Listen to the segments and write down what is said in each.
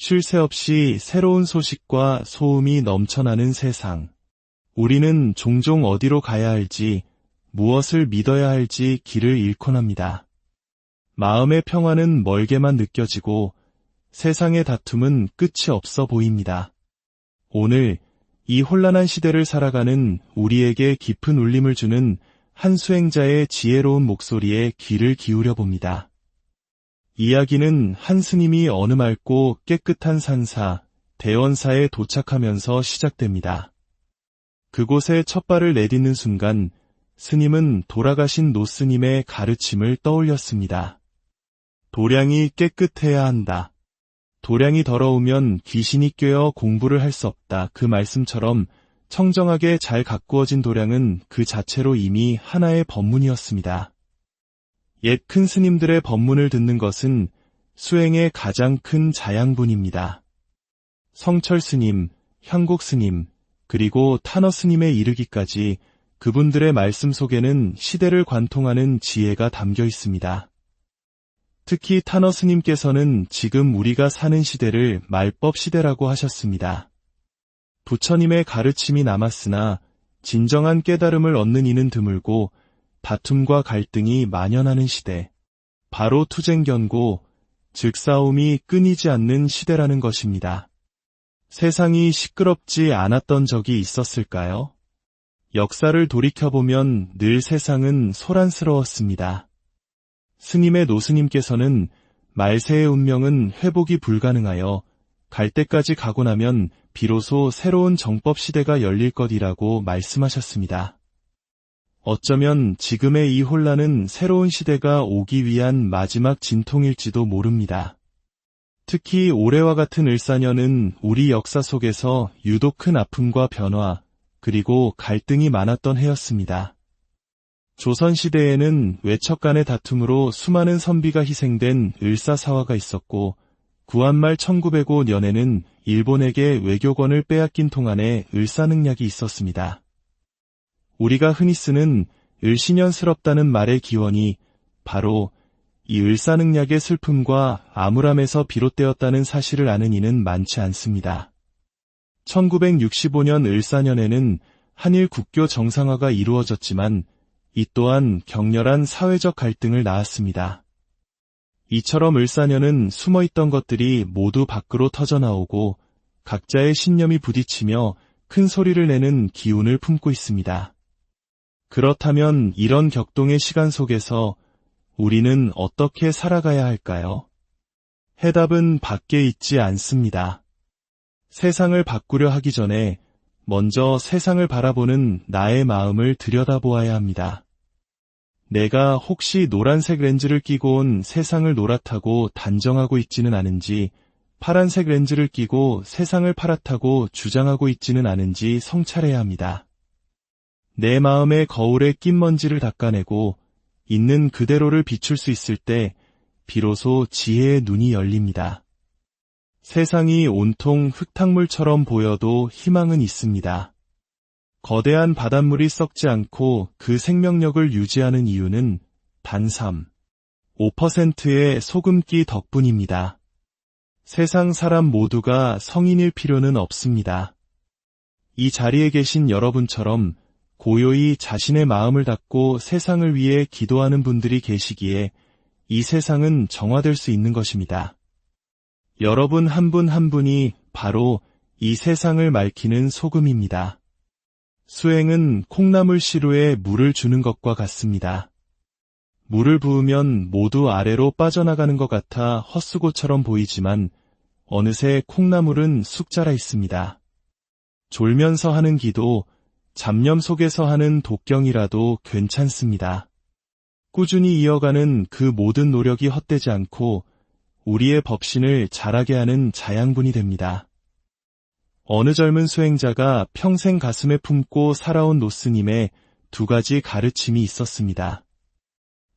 쉴 새 없이 새로운 소식과 소음이 넘쳐나는 세상. 우리는 종종 어디로 가야 할지, 무엇을 믿어야 할지 길을 잃곤 합니다. 마음의 평화는 멀게만 느껴지고 세상의 다툼은 끝이 없어 보입니다. 오늘 이 혼란한 시대를 살아가는 우리에게 깊은 울림을 주는 한 수행자의 지혜로운 목소리에 귀를 기울여 봅니다. 이야기는 한 스님이 어느 맑고 깨끗한 산사, 대원사에 도착하면서 시작됩니다. 그곳에 첫 발을 내딛는 순간 스님은 돌아가신 노스님의 가르침을 떠올렸습니다. 도량이 깨끗해야 한다. 도량이 더러우면 귀신이 꿰어 공부를 할 수 없다. 그 말씀처럼 청정하게 잘 가꾸어진 도량은 그 자체로 이미 하나의 법문이었습니다. 옛 큰 스님들의 법문을 듣는 것은 수행의 가장 큰 자양분입니다. 성철 스님, 향곡 스님, 그리고 탄어 스님에 이르기까지 그분들의 말씀 속에는 시대를 관통하는 지혜가 담겨 있습니다. 특히 탄어 스님께서는 지금 우리가 사는 시대를 말법 시대라고 하셨습니다. 부처님의 가르침이 남았으나 진정한 깨달음을 얻는 이는 드물고 다툼과 갈등이 만연하는 시대, 바로 투쟁견고, 즉 싸움이 끊이지 않는 시대라는 것입니다. 세상이 시끄럽지 않았던 적이 있었을까요? 역사를 돌이켜보면 늘 세상은 소란스러웠습니다. 스님의 노스님께서는 말세의 운명은 회복이 불가능하여 갈 때까지 가고 나면 비로소 새로운 정법 시대가 열릴 것이라고 말씀하셨습니다. 어쩌면 지금의 이 혼란은 새로운 시대가 오기 위한 마지막 진통일지도 모릅니다. 특히 올해와 같은 을사년은 우리 역사 속에서 유독 큰 아픔과 변화, 그리고 갈등이 많았던 해였습니다. 조선시대에는 외척 간의 다툼으로 수많은 선비가 희생된 을사사화가 있었고, 구한말 1905년에는 일본에게 외교권을 빼앗긴 통한에 을사능략이 있었습니다. 우리가 흔히 쓰는 을신연스럽다는 말의 기원이 바로 이 을사능략의 슬픔과 암울함에서 비롯되었다는 사실을 아는 이는 많지 않습니다. 1965년 을사년에는 한일 국교 정상화가 이루어졌지만 이 또한 격렬한 사회적 갈등을 낳았습니다. 이처럼 을사년은 숨어있던 것들이 모두 밖으로 터져나오고 각자의 신념이 부딪히며 큰 소리를 내는 기운을 품고 있습니다. 그렇다면 이런 격동의 시간 속에서 우리는 어떻게 살아가야 할까요? 해답은 밖에 있지 않습니다. 세상을 바꾸려 하기 전에 먼저 세상을 바라보는 나의 마음을 들여다보아야 합니다. 내가 혹시 노란색 렌즈를 끼고 온 세상을 노랗다고 단정하고 있지는 않은지, 파란색 렌즈를 끼고 세상을 파랗다고 주장하고 있지는 않은지 성찰해야 합니다. 내 마음의 거울에 낀 먼지를 닦아내고 있는 그대로를 비출 수 있을 때 비로소 지혜의 눈이 열립니다. 세상이 온통 흙탕물처럼 보여도 희망은 있습니다. 거대한 바닷물이 썩지 않고 그 생명력을 유지하는 이유는 단 5%의 소금기 덕분입니다. 세상 사람 모두가 성인일 필요는 없습니다. 이 자리에 계신 여러분처럼 고요히 자신의 마음을 닫고 세상을 위해 기도하는 분들이 계시기에 이 세상은 정화될 수 있는 것입니다. 여러분 한 분 한 분이 바로 이 세상을 맑히는 소금입니다. 수행은 콩나물 시루에 물을 주는 것과 같습니다. 물을 부으면 모두 아래로 빠져나가는 것 같아 헛수고처럼 보이지만 어느새 콩나물은 쑥 자라 있습니다. 졸면서 하는 기도, 잡념 속에서 하는 독경이라도 괜찮습니다. 꾸준히 이어가는 그 모든 노력이 헛되지 않고 우리의 법신을 자라게 하는 자양분이 됩니다. 어느 젊은 수행자가 평생 가슴에 품고 살아온 노스님의 두 가지 가르침이 있었습니다.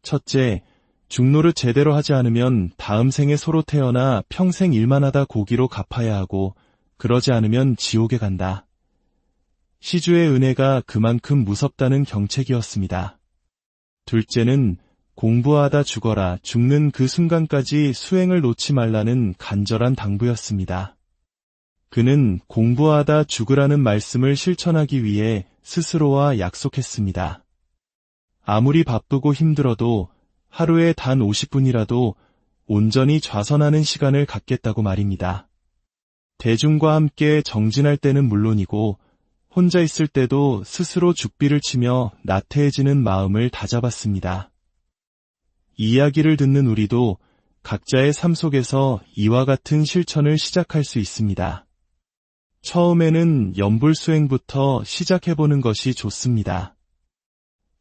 첫째, 중노릇 제대로 하지 않으면 다음 생에 소로 태어나 평생 일만 하다 고기로 갚아야 하고 그러지 않으면 지옥에 간다. 시주의 은혜가 그만큼 무섭다는 경책이었습니다. 둘째는 공부하다 죽어라, 죽는 그 순간까지 수행을 놓지 말라는 간절한 당부였습니다. 그는 공부하다 죽으라는 말씀을 실천하기 위해 스스로와 약속했습니다. 아무리 바쁘고 힘들어도 하루에 단 50분이라도 온전히 좌선하는 시간을 갖겠다고 말입니다. 대중과 함께 정진할 때는 물론이고 혼자 있을 때도 스스로 죽비를 치며 나태해지는 마음을 다잡았습니다. 이 이야기를 듣는 우리도 각자의 삶 속에서 이와 같은 실천을 시작할 수 있습니다. 처음에는 염불수행부터 시작해보는 것이 좋습니다.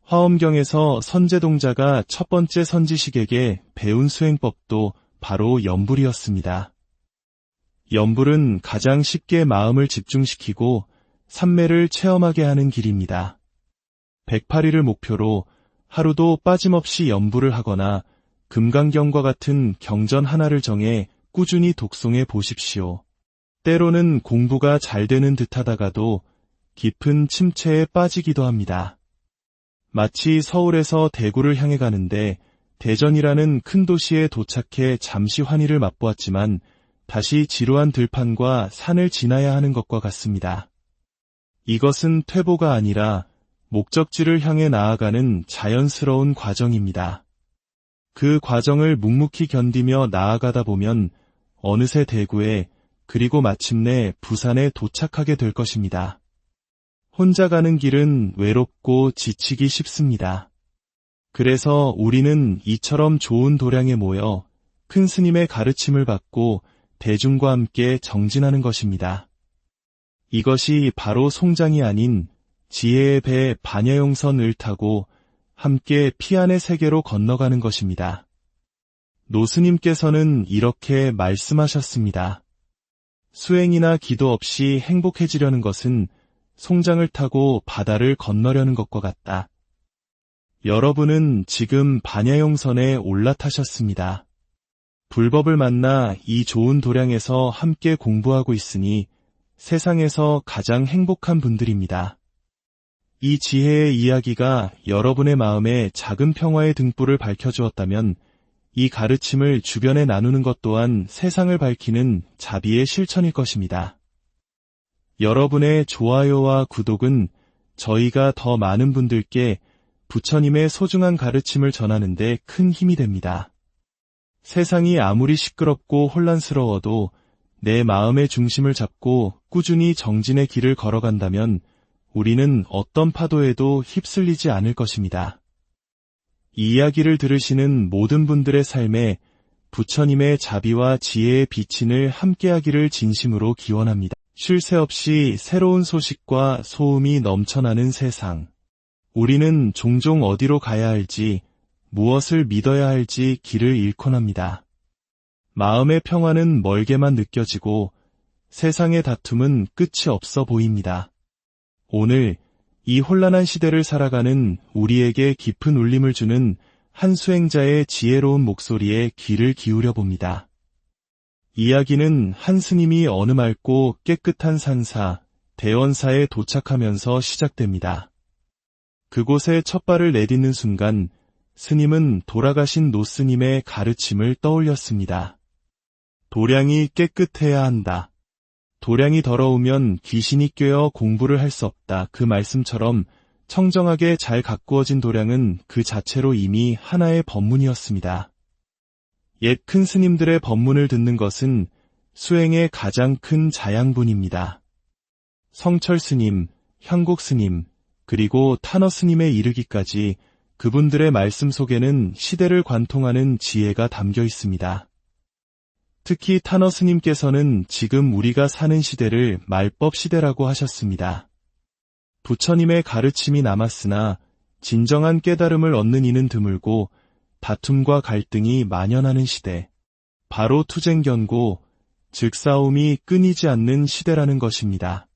화엄경에서 선제동자가 첫 번째 선지식에게 배운 수행법도 바로 염불이었습니다. 염불은 가장 쉽게 마음을 집중시키고 삼매를 체험하게 하는 길입니다. 108일을 목표로 하루도 빠짐없이 염불을 하거나 금강경과 같은 경전 하나를 정해 꾸준히 독송해 보십시오. 때로는 공부가 잘 되는 듯하다가도 깊은 침체에 빠지기도 합니다. 마치 서울에서 대구를 향해 가는데 대전이라는 큰 도시에 도착해 잠시 환희를 맛보았지만 다시 지루한 들판과 산을 지나야 하는 것과 같습니다. 이것은 퇴보가 아니라 목적지를 향해 나아가는 자연스러운 과정입니다. 그 과정을 묵묵히 견디며 나아가다 보면 어느새 대구에 그리고 마침내 부산에 도착하게 될 것입니다. 혼자 가는 길은 외롭고 지치기 쉽습니다. 그래서 우리는 이처럼 좋은 도량에 모여 큰 스님의 가르침을 받고 대중과 함께 정진하는 것입니다. 이것이 바로 송장이 아닌 지혜의 배 반야용선을 타고 함께 피안의 세계로 건너가는 것입니다. 노스님께서는 이렇게 말씀하셨습니다. 수행이나 기도 없이 행복해지려는 것은 송장을 타고 바다를 건너려는 것과 같다. 여러분은 지금 반야용선에 올라타셨습니다. 불법을 만나 이 좋은 도량에서 함께 공부하고 있으니 세상에서 가장 행복한 분들입니다. 이 지혜의 이야기가 여러분의 마음에 작은 평화의 등불을 밝혀주었다면 이 가르침을 주변에 나누는 것 또한 세상을 밝히는 자비의 실천일 것입니다. 여러분의 좋아요와 구독은 저희가 더 많은 분들께 부처님의 소중한 가르침을 전하는 데 큰 힘이 됩니다. 세상이 아무리 시끄럽고 혼란스러워도 내 마음의 중심을 잡고 꾸준히 정진의 길을 걸어간다면 우리는 어떤 파도에도 휩쓸리지 않을 것입니다. 이 이야기를 들으시는 모든 분들의 삶에 부처님의 자비와 지혜의 비친을 함께하기를 진심으로 기원합니다. 쉴 새 없이 새로운 소식과 소음이 넘쳐나는 세상. 우리는 종종 어디로 가야 할지, 무엇을 믿어야 할지 길을 잃곤 합니다. 마음의 평화는 멀게만 느껴지고 세상의 다툼은 끝이 없어 보입니다. 오늘 이 혼란한 시대를 살아가는 우리에게 깊은 울림을 주는 한 수행자의 지혜로운 목소리에 귀를 기울여 봅니다. 이야기는 한 스님이 어느 맑고 깨끗한 산사, 대원사에 도착하면서 시작됩니다. 그곳에 첫 발을 내딛는 순간 스님은 돌아가신 노스님의 가르침을 떠올렸습니다. 도량이 깨끗해야 한다. 도량이 더러우면 귀신이 꿰어 공부를 할 수 없다. 그 말씀처럼 청정하게 잘 가꾸어진 도량은 그 자체로 이미 하나의 법문이었습니다. 옛 큰 스님들의 법문을 듣는 것은 수행의 가장 큰 자양분입니다. 성철 스님, 향곡 스님, 그리고 탄어 스님에 이르기까지 그분들의 말씀 속에는 시대를 관통하는 지혜가 담겨 있습니다. 특히 탄어 스님께서는 지금 우리가 사는 시대를 말법 시대라고 하셨습니다. 부처님의 가르침이 남았으나 진정한 깨달음을 얻는 이는 드물고 다툼과 갈등이 만연하는 시대, 바로 투쟁견고, 즉 싸움이 끊이지 않는 시대라는 것입니다.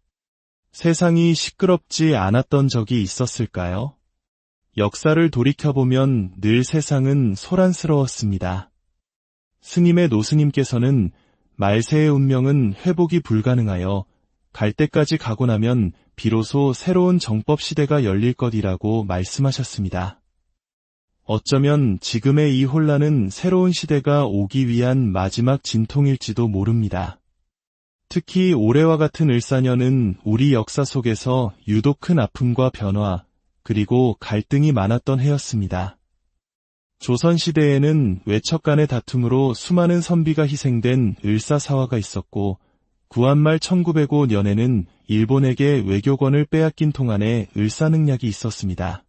세상이 시끄럽지 않았던 적이 있었을까요? 역사를 돌이켜보면 늘 세상은 소란스러웠습니다. 스님의 노스님께서는 말세의 운명은 회복이 불가능하여 갈 때까지 가고 나면 비로소 새로운 정법 시대가 열릴 것이라고 말씀하셨습니다. 어쩌면 지금의 이 혼란은 새로운 시대가 오기 위한 마지막 진통일지도 모릅니다. 특히 올해와 같은 을사년은 우리 역사 속에서 유독 큰 아픔과 변화, 그리고 갈등이 많았던 해였습니다. 조선시대에는 외척 간의 다툼으로 수많은 선비가 희생된 을사사화가 있었고, 구한말 1905년에는 일본에게 외교권을 빼앗긴 통한에 을사능략이 있었습니다.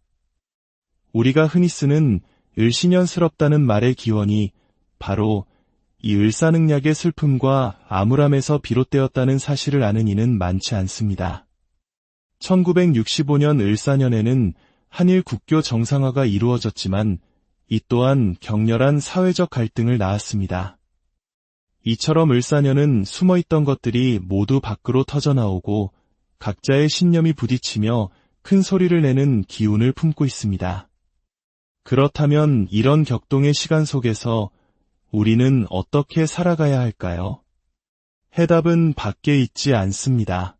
우리가 흔히 쓰는 을신년스럽다는 말의 기원이 바로 이 을사능략의 슬픔과 암울함에서 비롯되었다는 사실을 아는 이는 많지 않습니다. 1965년 을사년에는 한일 국교 정상화가 이루어졌지만 이 또한 격렬한 사회적 갈등을 낳았습니다. 이처럼 을사년은 숨어있던 것들이 모두 밖으로 터져나오고 각자의 신념이 부딪히며 큰 소리를 내는 기운을 품고 있습니다. 그렇다면 이런 격동의 시간 속에서 우리는 어떻게 살아가야 할까요? 해답은 밖에 있지 않습니다.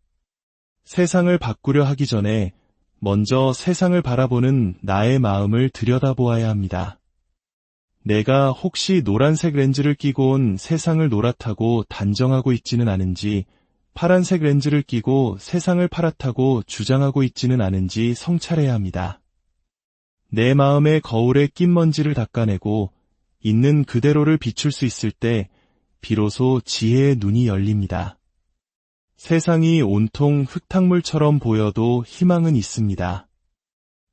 세상을 바꾸려 하기 전에 먼저 세상을 바라보는 나의 마음을 들여다보아야 합니다. 내가 혹시 노란색 렌즈를 끼고 온 세상을 노랗다고 단정하고 있지는 않은지, 파란색 렌즈를 끼고 세상을 파랗다고 주장하고 있지는 않은지 성찰해야 합니다. 내 마음의 거울에 낀 먼지를 닦아내고 있는 그대로를 비출 수 있을 때 비로소 지혜의 눈이 열립니다. 세상이 온통 흙탕물처럼 보여도 희망은 있습니다.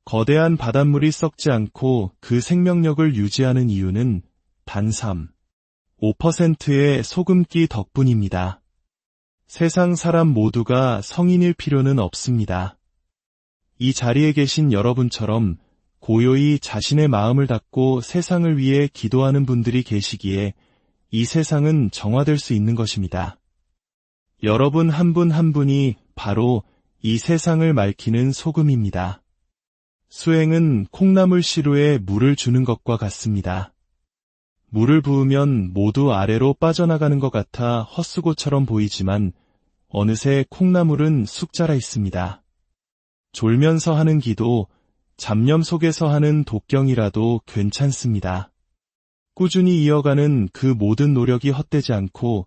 거대한 바닷물이 썩지 않고 그 생명력을 유지하는 이유는 단 5%의 소금기 덕분입니다. 세상 사람 모두가 성인일 필요는 없습니다. 이 자리에 계신 여러분처럼 고요히 자신의 마음을 닫고 세상을 위해 기도하는 분들이 계시기에 이 세상은 정화될 수 있는 것입니다. 여러분 한 분 한 분이 바로 이 세상을 맑히는 소금입니다. 수행은 콩나물 시루에 물을 주는 것과 같습니다. 물을 부으면 모두 아래로 빠져나가는 것 같아 헛수고처럼 보이지만 어느새 콩나물은 쑥 자라 있습니다. 졸면서 하는 기도, 잡념 속에서 하는 독경이라도 괜찮습니다. 꾸준히 이어가는 그 모든 노력이 헛되지 않고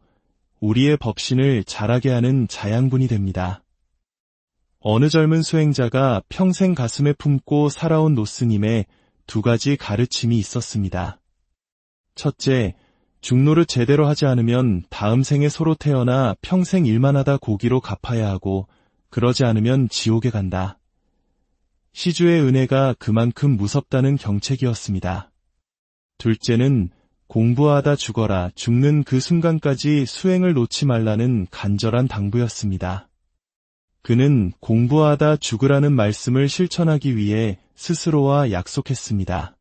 우리의 법신을 자라게 하는 자양분이 됩니다. 어느 젊은 수행자가 평생 가슴에 품고 살아온 노스님의 두 가지 가르침이 있었습니다. 첫째, 중노릇 제대로 하지 않으면 다음 생에 소로 태어나 평생 일만 하다 고기로 갚아야 하고 그러지 않으면 지옥에 간다. 시주의 은혜가 그만큼 무섭다는 경책이었습니다. 둘째는 공부하다 죽어라, 죽는 그 순간까지 수행을 놓지 말라는 간절한 당부였습니다. 그는 공부하다 죽으라는 말씀을 실천하기 위해 스스로와 약속했습니다.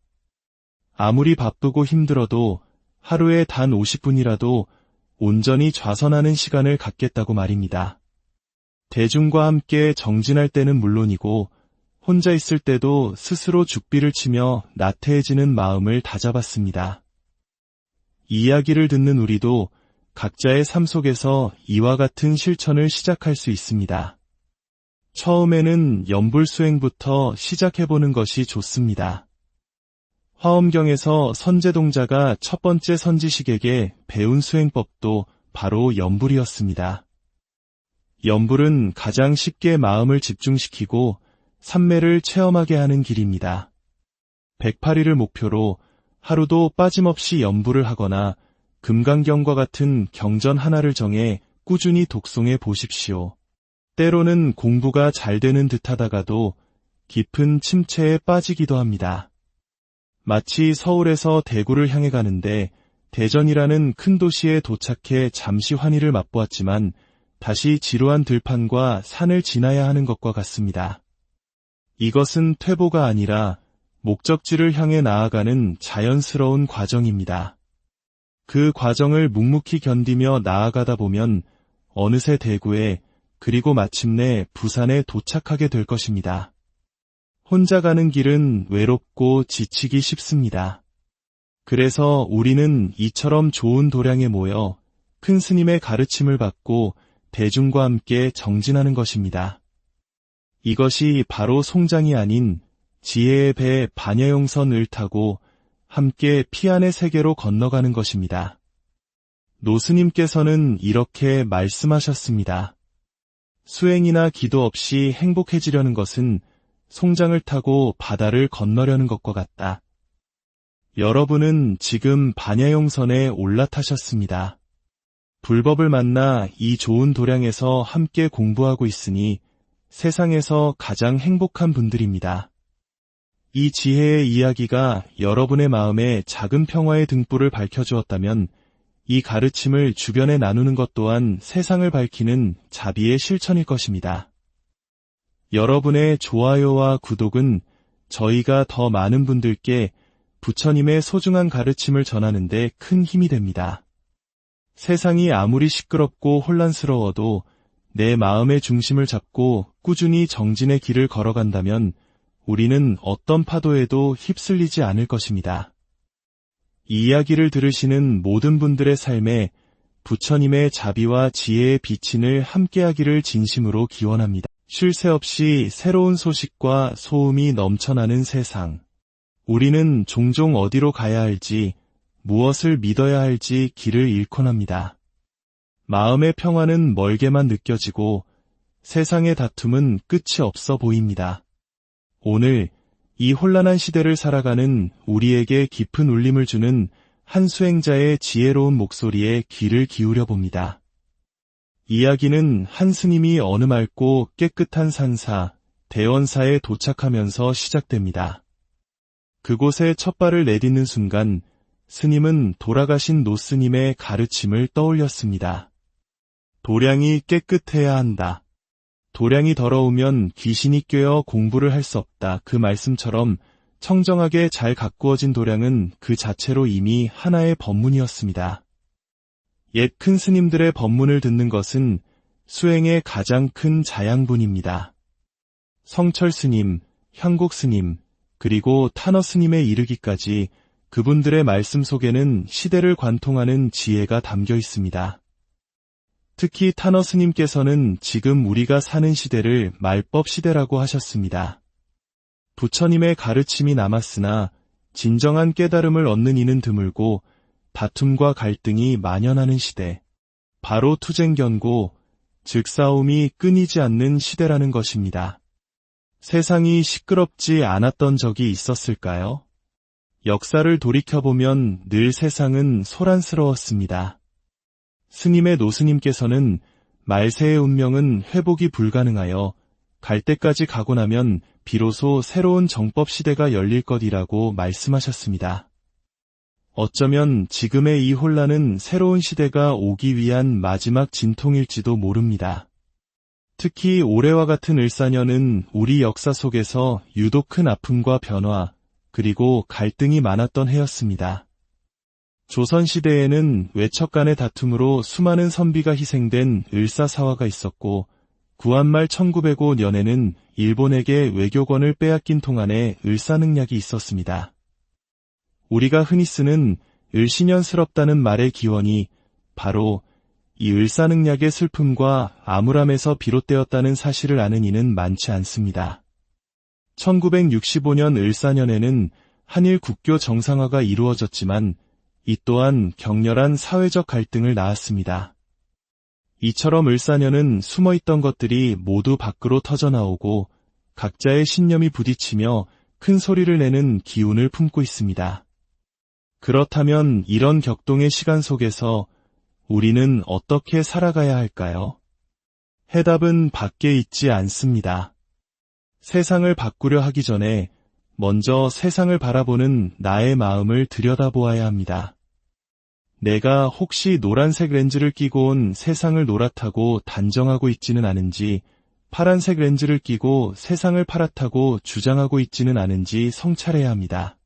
아무리 바쁘고 힘들어도 하루에 단 50분이라도 온전히 좌선하는 시간을 갖겠다고 말입니다. 대중과 함께 정진할 때는 물론이고 혼자 있을 때도 스스로 죽비를 치며 나태해지는 마음을 다잡았습니다. 이야기를 듣는 우리도 각자의 삶 속에서 이와 같은 실천을 시작할 수 있습니다. 처음에는 염불수행부터 시작해보는 것이 좋습니다. 화엄경에서 선제동자가 첫 번째 선지식에게 배운 수행법도 바로 염불이었습니다. 염불은 가장 쉽게 마음을 집중시키고 삼매를 체험하게 하는 길입니다. 108일을 목표로 하루도 빠짐없이 염불을 하거나 금강경과 같은 경전 하나를 정해 꾸준히 독송해 보십시오. 때로는 공부가 잘 되는 듯하다가도 깊은 침체에 빠지기도 합니다. 마치 서울에서 대구를 향해 가는데 대전이라는 큰 도시에 도착해 잠시 환희를 맛보았지만 다시 지루한 들판과 산을 지나야 하는 것과 같습니다. 이것은 퇴보가 아니라 목적지를 향해 나아가는 자연스러운 과정입니다. 그 과정을 묵묵히 견디며 나아가다 보면 어느새 대구에 그리고 마침내 부산에 도착하게 될 것입니다. 혼자 가는 길은 외롭고 지치기 쉽습니다. 그래서 우리는 이처럼 좋은 도량에 모여 큰 스님의 가르침을 받고 대중과 함께 정진하는 것입니다. 이것이 바로 송장이 아닌 지혜의 배 반야용선을 타고 함께 피안의 세계로 건너가는 것입니다. 노스님께서는 이렇게 말씀하셨습니다. 수행이나 기도 없이 행복해지려는 것은 송장을 타고 바다를 건너려는 것과 같다. 여러분은 지금 반야용선에 올라타셨습니다. 불법을 만나 이 좋은 도량에서 함께 공부하고 있으니 세상에서 가장 행복한 분들입니다. 이 지혜의 이야기가 여러분의 마음에 작은 평화의 등불을 밝혀주었다면 이 가르침을 주변에 나누는 것 또한 세상을 밝히는 자비의 실천일 것입니다. 여러분의 좋아요와 구독은 저희가 더 많은 분들께 부처님의 소중한 가르침을 전하는 데 큰 힘이 됩니다. 세상이 아무리 시끄럽고 혼란스러워도 내 마음의 중심을 잡고 꾸준히 정진의 길을 걸어간다면 우리는 어떤 파도에도 휩쓸리지 않을 것입니다. 이 이야기를 들으시는 모든 분들의 삶에 부처님의 자비와 지혜의 비친을 함께하기를 진심으로 기원합니다. 쉴 새 없이 새로운 소식과 소음이 넘쳐나는 세상. 우리는 종종 어디로 가야 할지, 무엇을 믿어야 할지 길을 잃곤 합니다. 마음의 평화는 멀게만 느껴지고 세상의 다툼은 끝이 없어 보입니다. 오늘 이 혼란한 시대를 살아가는 우리에게 깊은 울림을 주는 한 수행자의 지혜로운 목소리에 귀를 기울여 봅니다. 이야기는 한 스님이 어느 맑고 깨끗한 산사, 대원사에 도착하면서 시작됩니다. 그곳에 첫 발을 내딛는 순간 스님은 돌아가신 노스님의 가르침을 떠올렸습니다. 도량이 깨끗해야 한다. 도량이 더러우면 귀신이 꿰어 공부를 할 수 없다. 그 말씀처럼 청정하게 잘 가꾸어진 도량은 그 자체로 이미 하나의 법문이었습니다. 옛 큰 스님들의 법문을 듣는 것은 수행의 가장 큰 자양분입니다. 성철 스님, 향곡 스님, 그리고 탄어 스님에 이르기까지 그분들의 말씀 속에는 시대를 관통하는 지혜가 담겨 있습니다. 특히 탄어 스님께서는 지금 우리가 사는 시대를 말법 시대라고 하셨습니다. 부처님의 가르침이 남았으나 진정한 깨달음을 얻는 이는 드물고 다툼과 갈등이 만연하는 시대, 바로 투쟁견고, 즉 싸움이 끊이지 않는 시대라는 것입니다. 세상이 시끄럽지 않았던 적이 있었을까요? 역사를 돌이켜보면 늘 세상은 소란스러웠습니다. 스님의 노스님께서는 말세의 운명은 회복이 불가능하여 갈 때까지 가고 나면 비로소 새로운 정법 시대가 열릴 것이라고 말씀하셨습니다. 어쩌면 지금의 이 혼란은 새로운 시대가 오기 위한 마지막 진통일지도 모릅니다. 특히 올해와 같은 을사년은 우리 역사 속에서 유독 큰 아픔과 변화, 그리고 갈등이 많았던 해였습니다. 조선시대에는 외척 간의 다툼으로 수많은 선비가 희생된 을사사화가 있었고, 구한말 1905년에는 일본에게 외교권을 빼앗긴 통안에 을사능략이 있었습니다. 우리가 흔히 쓰는 을신연스럽다는 말의 기원이 바로 이 을사능략의 슬픔과 암울함에서 비롯되었다는 사실을 아는 이는 많지 않습니다. 1965년 을사년에는 한일 국교 정상화가 이루어졌지만 이 또한 격렬한 사회적 갈등을 낳았습니다. 이처럼 을사년은 숨어있던 것들이 모두 밖으로 터져나오고 각자의 신념이 부딪히며 큰 소리를 내는 기운을 품고 있습니다. 그렇다면 이런 격동의 시간 속에서 우리는 어떻게 살아가야 할까요? 해답은 밖에 있지 않습니다. 세상을 바꾸려 하기 전에 먼저 세상을 바라보는 나의 마음을 들여다보아야 합니다. 내가 혹시 노란색 렌즈를 끼고 온 세상을 노랗다고 단정하고 있지는 않은지, 파란색 렌즈를 끼고 세상을 파랗다고 주장하고 있지는 않은지 성찰해야 합니다.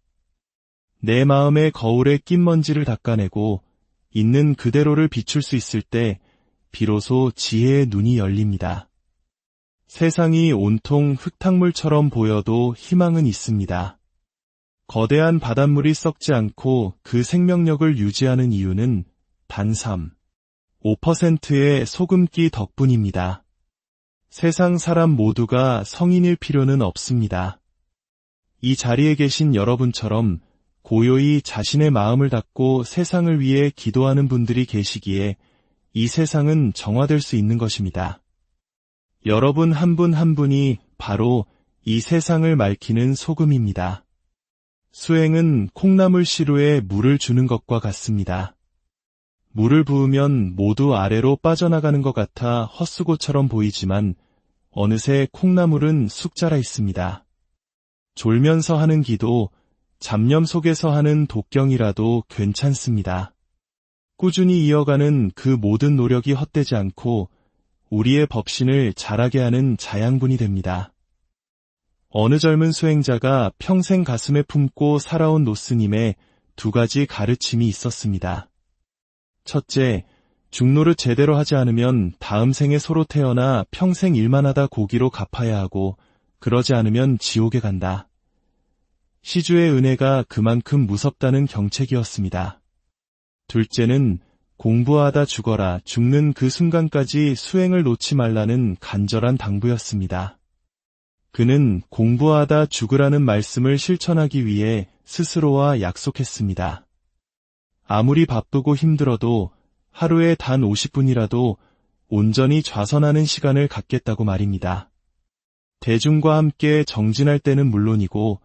내 마음의 거울에 낀 먼지를 닦아내고 있는 그대로를 비출 수 있을 때 비로소 지혜의 눈이 열립니다. 세상이 온통 흙탕물처럼 보여도 희망은 있습니다. 거대한 바닷물이 썩지 않고 그 생명력을 유지하는 이유는 단 5%의 소금기 덕분입니다. 세상 사람 모두가 성인일 필요는 없습니다. 이 자리에 계신 여러분처럼 고요히 자신의 마음을 닫고 세상을 위해 기도하는 분들이 계시기에 이 세상은 정화될 수 있는 것입니다. 여러분 한 분 한 분이 바로 이 세상을 맑히는 소금입니다. 수행은 콩나물 시루에 물을 주는 것과 같습니다. 물을 부으면 모두 아래로 빠져나가는 것 같아 헛수고처럼 보이지만 어느새 콩나물은 쑥 자라 있습니다. 졸면서 하는 기도, 잡념 속에서 하는 독경이라도 괜찮습니다. 꾸준히 이어가는 그 모든 노력이 헛되지 않고 우리의 법신을 자라게 하는 자양분이 됩니다. 어느 젊은 수행자가 평생 가슴에 품고 살아온 노스님의 두 가지 가르침이 있었습니다. 첫째, 중노릇 제대로 하지 않으면 다음 생에 소로 태어나 평생 일만 하다 고기로 갚아야 하고 그러지 않으면 지옥에 간다. 시주의 은혜가 그만큼 무섭다는 경책이었습니다. 둘째는 공부하다 죽어라, 죽는 그 순간까지 수행을 놓지 말라는 간절한 당부였습니다. 그는 공부하다 죽으라는 말씀을 실천하기 위해 스스로와 약속했습니다. 아무리 바쁘고 힘들어도 하루에 단 50분이라도 온전히 좌선하는 시간을 갖겠다고 말입니다. 대중과 함께 정진할 때는 물론이고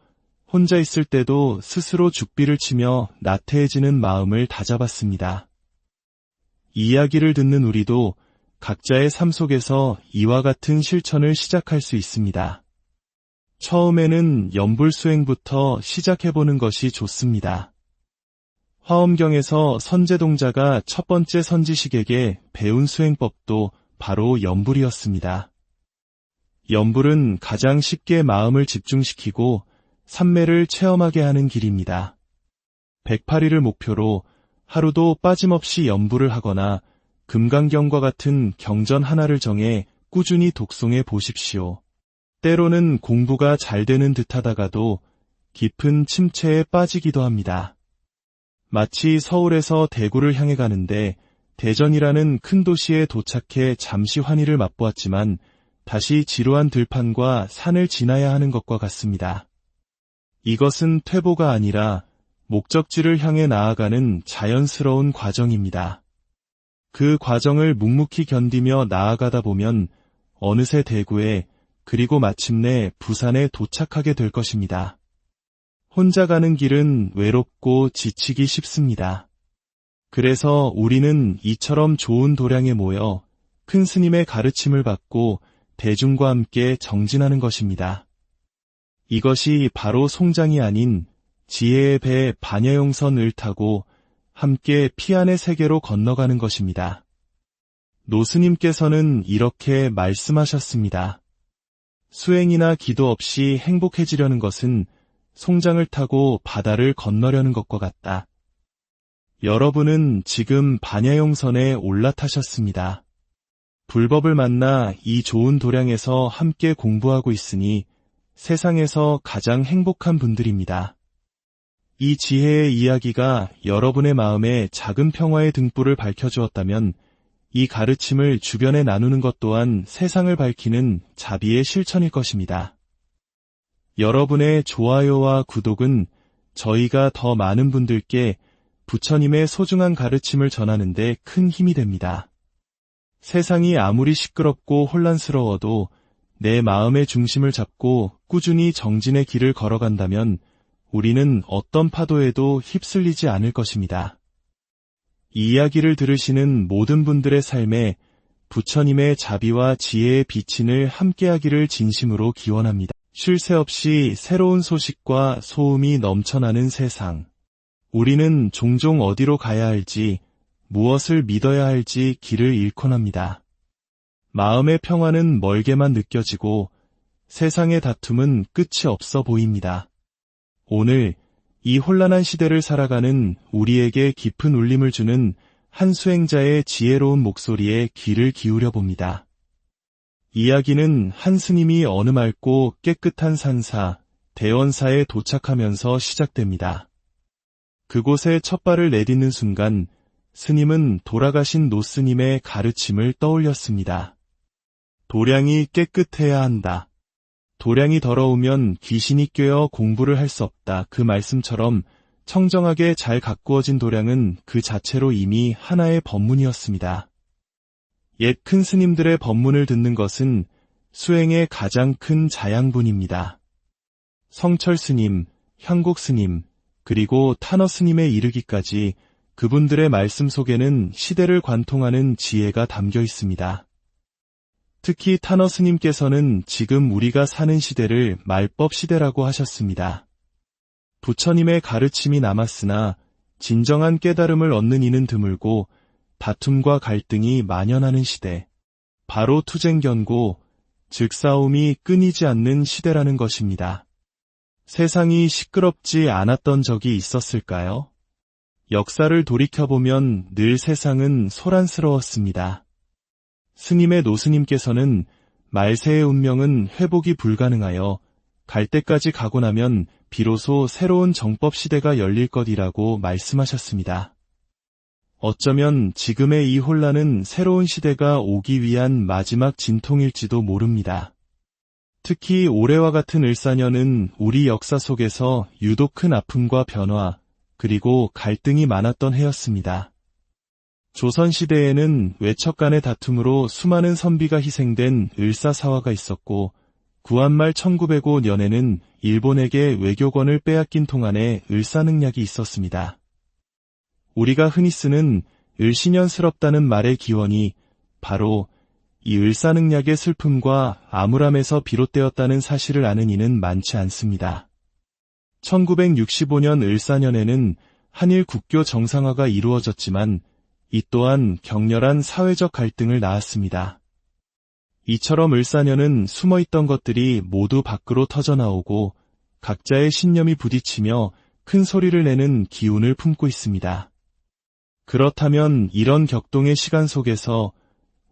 혼자 있을 때도 스스로 죽비를 치며 나태해지는 마음을 다잡았습니다. 이 이야기를 듣는 우리도 각자의 삶 속에서 이와 같은 실천을 시작할 수 있습니다. 처음에는 염불수행부터 시작해보는 것이 좋습니다. 화엄경에서 선제동자가 첫 번째 선지식에게 배운 수행법도 바로 염불이었습니다. 염불은 가장 쉽게 마음을 집중시키고 삼매를 체험하게 하는 길입니다. 108일을 목표로 하루도 빠짐없이 염불을 하거나 금강경과 같은 경전 하나를 정해 꾸준히 독송해 보십시오. 때로는 공부가 잘 되는 듯하다가도 깊은 침체에 빠지기도 합니다. 마치 서울에서 대구를 향해 가는데 대전이라는 큰 도시에 도착해 잠시 환희를 맛보았지만 다시 지루한 들판과 산을 지나야 하는 것과 같습니다. 이것은 퇴보가 아니라 목적지를 향해 나아가는 자연스러운 과정입니다. 그 과정을 묵묵히 견디며 나아가다 보면 어느새 대구에 그리고 마침내 부산에 도착하게 될 것입니다. 혼자 가는 길은 외롭고 지치기 쉽습니다. 그래서 우리는 이처럼 좋은 도량에 모여 큰 스님의 가르침을 받고 대중과 함께 정진하는 것입니다. 이것이 바로 송장이 아닌 지혜의 배 반야용선을 타고 함께 피안의 세계로 건너가는 것입니다. 노스님께서는 이렇게 말씀하셨습니다. 수행이나 기도 없이 행복해지려는 것은 송장을 타고 바다를 건너려는 것과 같다. 여러분은 지금 반야용선에 올라타셨습니다. 불법을 만나 이 좋은 도량에서 함께 공부하고 있으니 세상에서 가장 행복한 분들입니다. 이 지혜의 이야기가 여러분의 마음에 작은 평화의 등불을 밝혀주었다면 이 가르침을 주변에 나누는 것 또한 세상을 밝히는 자비의 실천일 것입니다. 여러분의 좋아요와 구독은 저희가 더 많은 분들께 부처님의 소중한 가르침을 전하는 데 큰 힘이 됩니다. 세상이 아무리 시끄럽고 혼란스러워도 내 마음의 중심을 잡고 꾸준히 정진의 길을 걸어간다면 우리는 어떤 파도에도 휩쓸리지 않을 것입니다. 이 이야기를 들으시는 모든 분들의 삶에 부처님의 자비와 지혜의 비친을 함께하기를 진심으로 기원합니다. 쉴 새 없이 새로운 소식과 소음이 넘쳐나는 세상. 우리는 종종 어디로 가야 할지, 무엇을 믿어야 할지 길을 잃곤 합니다. 마음의 평화는 멀게만 느껴지고 세상의 다툼은 끝이 없어 보입니다. 오늘 이 혼란한 시대를 살아가는 우리에게 깊은 울림을 주는 한 수행자의 지혜로운 목소리에 귀를 기울여 봅니다. 이야기는 한 스님이 어느 맑고 깨끗한 산사, 대원사에 도착하면서 시작됩니다. 그곳에 첫 발을 내딛는 순간 스님은 돌아가신 노스님의 가르침을 떠올렸습니다. 도량이 깨끗해야 한다. 도량이 더러우면 귀신이 꿰어 공부를 할 수 없다. 그 말씀처럼 청정하게 잘 가꾸어진 도량은 그 자체로 이미 하나의 법문이었습니다. 옛 큰 스님들의 법문을 듣는 것은 수행의 가장 큰 자양분입니다. 성철 스님, 향국 스님, 그리고 탄어 스님에 이르기까지 그분들의 말씀 속에는 시대를 관통하는 지혜가 담겨 있습니다. 특히 탄어 스님께서는 지금 우리가 사는 시대를 말법 시대라고 하셨습니다. 부처님의 가르침이 남았으나 진정한 깨달음을 얻는 이는 드물고 다툼과 갈등이 만연하는 시대, 바로 투쟁견고, 즉 싸움이 끊이지 않는 시대라는 것입니다. 세상이 시끄럽지 않았던 적이 있었을까요? 역사를 돌이켜보면 늘 세상은 소란스러웠습니다. 스님의 노스님께서는 말세의 운명은 회복이 불가능하여 갈 때까지 가고 나면 비로소 새로운 정법 시대가 열릴 것이라고 말씀하셨습니다. 어쩌면 지금의 이 혼란은 새로운 시대가 오기 위한 마지막 진통일지도 모릅니다. 특히 올해와 같은 을사년은 우리 역사 속에서 유독 큰 아픔과 변화, 그리고 갈등이 많았던 해였습니다. 조선시대에는 외척 간의 다툼으로 수많은 선비가 희생된 을사사화가 있었고, 구한말 1905년에는 일본에게 외교권을 빼앗긴 통한에 을사능략이 있었습니다. 우리가 흔히 쓰는 을신연스럽다는 말의 기원이 바로 이 을사능략의 슬픔과 암울함에서 비롯되었다는 사실을 아는 이는 많지 않습니다. 1965년 을사년에는 한일 국교 정상화가 이루어졌지만 이 또한 격렬한 사회적 갈등을 낳았습니다. 이처럼 을사년은 숨어있던 것들이 모두 밖으로 터져나오고 각자의 신념이 부딪히며 큰 소리를 내는 기운을 품고 있습니다. 그렇다면 이런 격동의 시간 속에서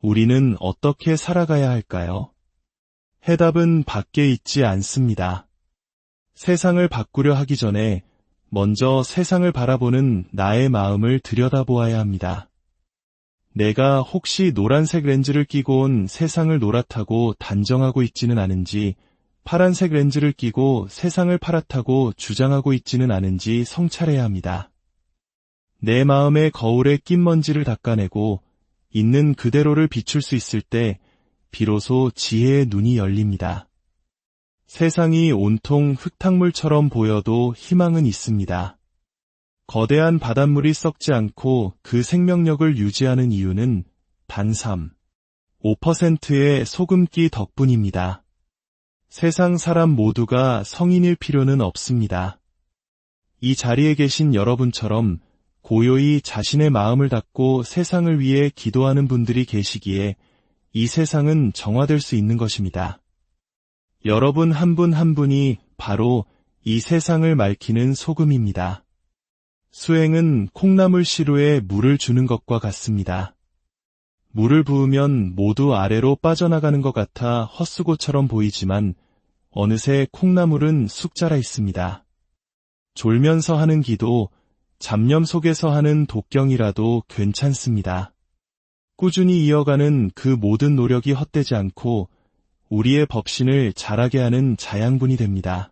우리는 어떻게 살아가야 할까요? 해답은 밖에 있지 않습니다. 세상을 바꾸려 하기 전에 먼저 세상을 바라보는 나의 마음을 들여다보아야 합니다. 내가 혹시 노란색 렌즈를 끼고 온 세상을 노랗다고 단정하고 있지는 않은지, 파란색 렌즈를 끼고 세상을 파랗다고 주장하고 있지는 않은지 성찰해야 합니다. 내 마음의 거울에 낀 먼지를 닦아내고 있는 그대로를 비출 수 있을 때 비로소 지혜의 눈이 열립니다. 세상이 온통 흙탕물처럼 보여도 희망은 있습니다. 거대한 바닷물이 썩지 않고 그 생명력을 유지하는 이유는 단 5%의 소금기 덕분입니다. 세상 사람 모두가 성인일 필요는 없습니다. 이 자리에 계신 여러분처럼 고요히 자신의 마음을 닫고 세상을 위해 기도하는 분들이 계시기에 이 세상은 정화될 수 있는 것입니다. 여러분 한 분 한 분이 바로 이 세상을 맑히는 소금입니다. 수행은 콩나물 시루에 물을 주는 것과 같습니다. 물을 부으면 모두 아래로 빠져나가는 것 같아 헛수고처럼 보이지만 어느새 콩나물은 쑥 자라 있습니다. 졸면서 하는 기도, 잡념 속에서 하는 독경이라도 괜찮습니다. 꾸준히 이어가는 그 모든 노력이 헛되지 않고 우리의 법신을 자라게 하는 자양분이 됩니다.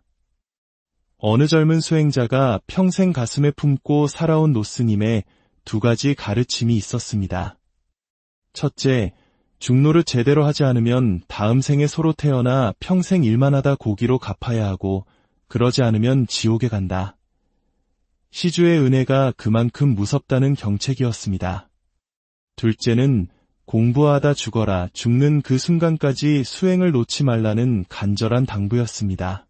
어느 젊은 수행자가 평생 가슴에 품고 살아온 노스님의 두 가지 가르침이 있었습니다. 첫째, 중노릇 제대로 하지 않으면 다음 생에 소로 태어나 평생 일만 하다 고기로 갚아야 하고 그러지 않으면 지옥에 간다. 시주의 은혜가 그만큼 무섭다는 경책이었습니다. 둘째는 공부하다 죽어라, 죽는 그 순간까지 수행을 놓지 말라는 간절한 당부였습니다.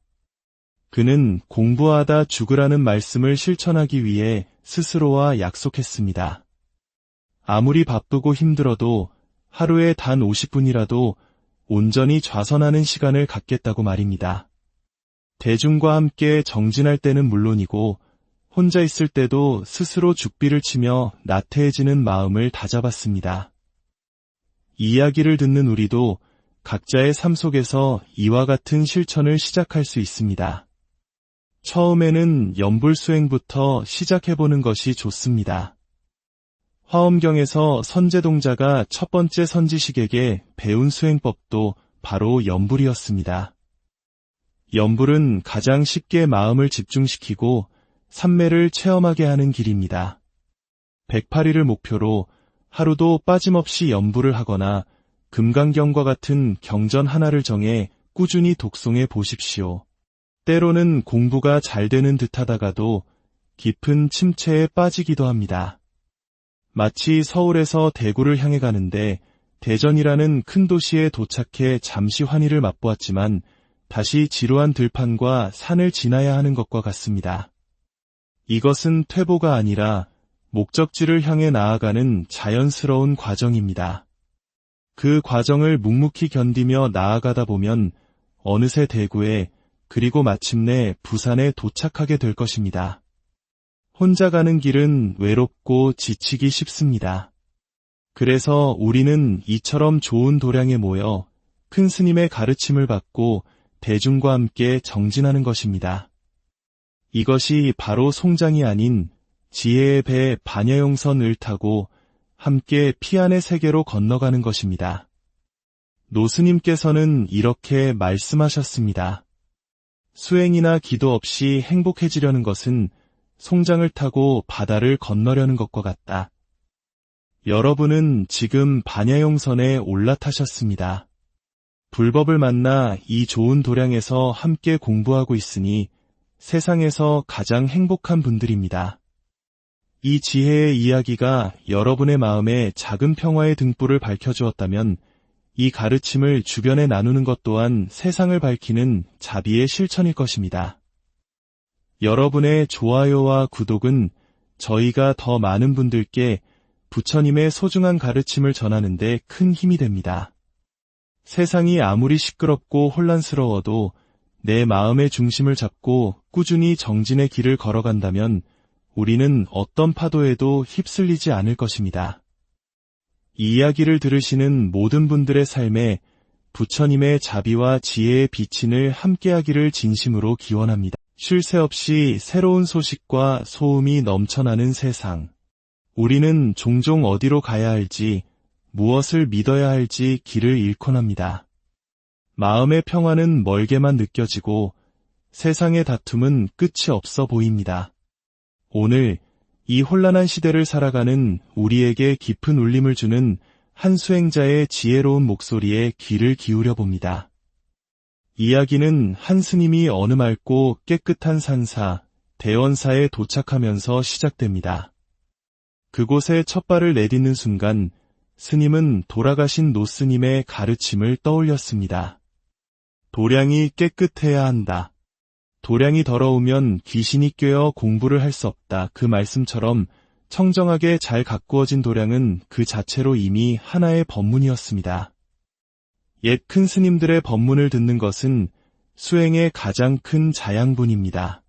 그는 공부하다 죽으라는 말씀을 실천하기 위해 스스로와 약속했습니다. 아무리 바쁘고 힘들어도 하루에 단 50분이라도 온전히 좌선하는 시간을 갖겠다고 말입니다. 대중과 함께 정진할 때는 물론이고 혼자 있을 때도 스스로 죽비를 치며 나태해지는 마음을 다잡았습니다. 이 이야기를 듣는 우리도 각자의 삶 속에서 이와 같은 실천을 시작할 수 있습니다. 처음에는 염불수행부터 시작해보는 것이 좋습니다. 화엄경에서 선제동자가 첫 번째 선지식에게 배운 수행법도 바로 염불이었습니다. 연불은 가장 쉽게 마음을 집중시키고 삼매를 체험하게 하는 길입니다. 108일을 목표로 하루도 빠짐없이 연불을 하거나 금강경과 같은 경전 하나를 정해 꾸준히 독송해 보십시오. 때로는 공부가 잘 되는 듯하다가도 깊은 침체에 빠지기도 합니다. 마치 서울에서 대구를 향해 가는데 대전이라는 큰 도시에 도착해 잠시 환희를 맛보았지만 다시 지루한 들판과 산을 지나야 하는 것과 같습니다. 이것은 퇴보가 아니라 목적지를 향해 나아가는 자연스러운 과정입니다. 그 과정을 묵묵히 견디며 나아가다 보면 어느새 대구에 그리고 마침내 부산에 도착하게 될 것입니다. 혼자 가는 길은 외롭고 지치기 쉽습니다. 그래서 우리는 이처럼 좋은 도량에 모여 큰 스님의 가르침을 받고 대중과 함께 정진하는 것입니다. 이것이 바로 송장이 아닌 지혜의 배 반야용선을 타고 함께 피안의 세계로 건너가는 것입니다. 노스님께서는 이렇게 말씀하셨습니다. 수행이나 기도 없이 행복해지려는 것은 송장을 타고 바다를 건너려는 것과 같다. 여러분은 지금 반야용선에 올라타셨습니다. 불법을 만나 이 좋은 도량에서 함께 공부하고 있으니 세상에서 가장 행복한 분들입니다. 이 지혜의 이야기가 여러분의 마음에 작은 평화의 등불을 밝혀주었다면 이 가르침을 주변에 나누는 것 또한 세상을 밝히는 자비의 실천일 것입니다. 여러분의 좋아요와 구독은 저희가 더 많은 분들께 부처님의 소중한 가르침을 전하는 데 큰 힘이 됩니다. 세상이 아무리 시끄럽고 혼란스러워도 내 마음의 중심을 잡고 꾸준히 정진의 길을 걸어간다면 우리는 어떤 파도에도 휩쓸리지 않을 것입니다. 이 이야기를 들으시는 모든 분들의 삶에 부처님의 자비와 지혜의 비친을 함께하기를 진심으로 기원합니다. 쉴 새 없이 새로운 소식과 소음이 넘쳐나는 세상. 우리는 종종 어디로 가야 할지, 무엇을 믿어야 할지 길을 잃곤 합니다. 마음의 평화는 멀게만 느껴지고 세상의 다툼은 끝이 없어 보입니다. 오늘 이 혼란한 시대를 살아가는 우리에게 깊은 울림을 주는 한 수행자의 지혜로운 목소리에 귀를 기울여 봅니다. 이야기는 한 스님이 어느 맑고 깨끗한 산사, 대원사에 도착하면서 시작됩니다. 그곳에 첫 발을 내딛는 순간 스님은 돌아가신 노스님의 가르침을 떠올렸습니다. 도량이 깨끗해야 한다. 도량이 더러우면 귀신이 꿰어 공부를 할 수 없다. 그 말씀처럼 청정하게 잘 가꾸어진 도량은 그 자체로 이미 하나의 법문이었습니다. 옛 큰 스님들의 법문을 듣는 것은 수행의 가장 큰 자양분입니다.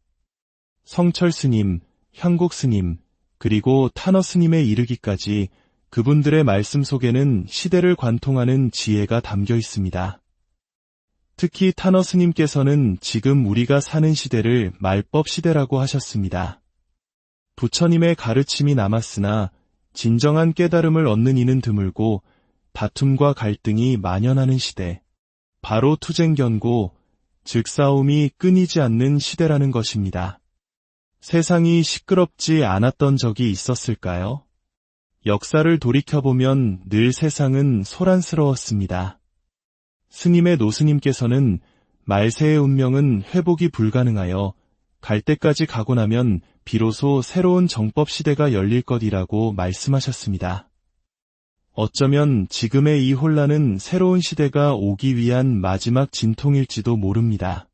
성철 스님, 향곡 스님, 그리고 탄어 스님에 이르기까지 그분들의 말씀 속에는 시대를 관통하는 지혜가 담겨 있습니다. 특히 탄어 스님께서는 지금 우리가 사는 시대를 말법 시대라고 하셨습니다. 부처님의 가르침이 남았으나 진정한 깨달음을 얻는 이는 드물고 다툼과 갈등이 만연하는 시대, 바로 투쟁견고, 즉 싸움이 끊이지 않는 시대라는 것입니다. 세상이 시끄럽지 않았던 적이 있었을까요? 역사를 돌이켜보면 늘 세상은 소란스러웠습니다. 스님의 노스님께서는 말세의 운명은 회복이 불가능하여 갈 때까지 가고 나면 비로소 새로운 정법 시대가 열릴 것이라고 말씀하셨습니다. 어쩌면 지금의 이 혼란은 새로운 시대가 오기 위한 마지막 진통일지도 모릅니다.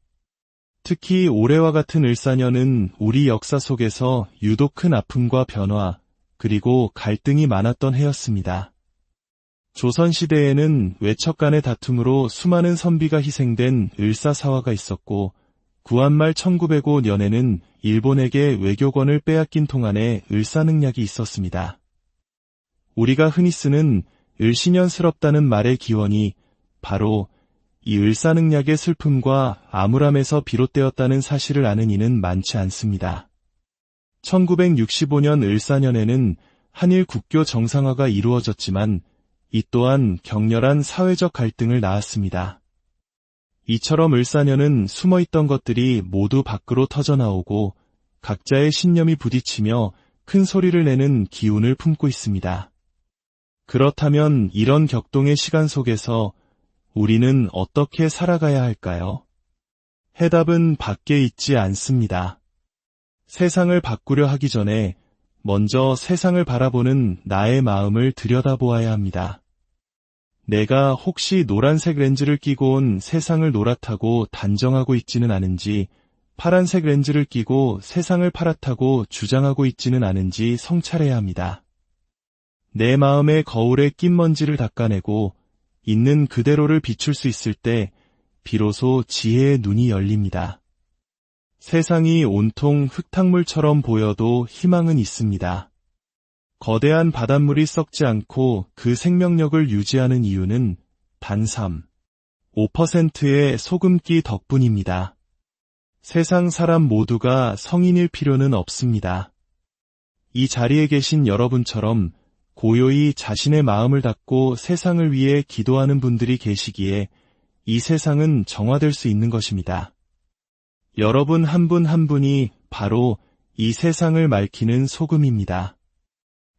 특히 올해와 같은 을사년은 우리 역사 속에서 유독 큰 아픔과 변화, 그리고 갈등이 많았던 해였습니다. 조선시대에는 외척 간의 다툼으로 수많은 선비가 희생된 을사사화가 있었고, 구한말 1905년에는 일본에게 외교권을 빼앗긴 통한에 을사능략이 있었습니다. 우리가 흔히 쓰는 을신연스럽다는 말의 기원이 바로 이 을사능략의 슬픔과 암울함에서 비롯되었다는 사실을 아는 이는 많지 않습니다. 1965년 을사년에는 한일 국교 정상화가 이루어졌지만 이 또한 격렬한 사회적 갈등을 낳았습니다. 이처럼 을사년은 숨어있던 것들이 모두 밖으로 터져나오고 각자의 신념이 부딪히며 큰 소리를 내는 기운을 품고 있습니다. 그렇다면 이런 격동의 시간 속에서 우리는 어떻게 살아가야 할까요? 해답은 밖에 있지 않습니다. 세상을 바꾸려 하기 전에 먼저 세상을 바라보는 나의 마음을 들여다보아야 합니다. 내가 혹시 노란색 렌즈를 끼고 온 세상을 노랗다고 단정하고 있지는 않은지, 파란색 렌즈를 끼고 세상을 파랗다고 주장하고 있지는 않은지 성찰해야 합니다. 내 마음의 거울에 낀 먼지를 닦아내고 있는 그대로를 비출 수 있을 때 비로소 지혜의 눈이 열립니다. 세상이 온통 흙탕물처럼 보여도 희망은 있습니다. 거대한 바닷물이 썩지 않고 그 생명력을 유지하는 이유는 단 5%의 소금기 덕분입니다. 세상 사람 모두가 성인일 필요는 없습니다. 이 자리에 계신 여러분처럼 고요히 자신의 마음을 닫고 세상을 위해 기도하는 분들이 계시기에 이 세상은 정화될 수 있는 것입니다. 여러분 한 분 한 분이 바로 이 세상을 맑히는 소금입니다.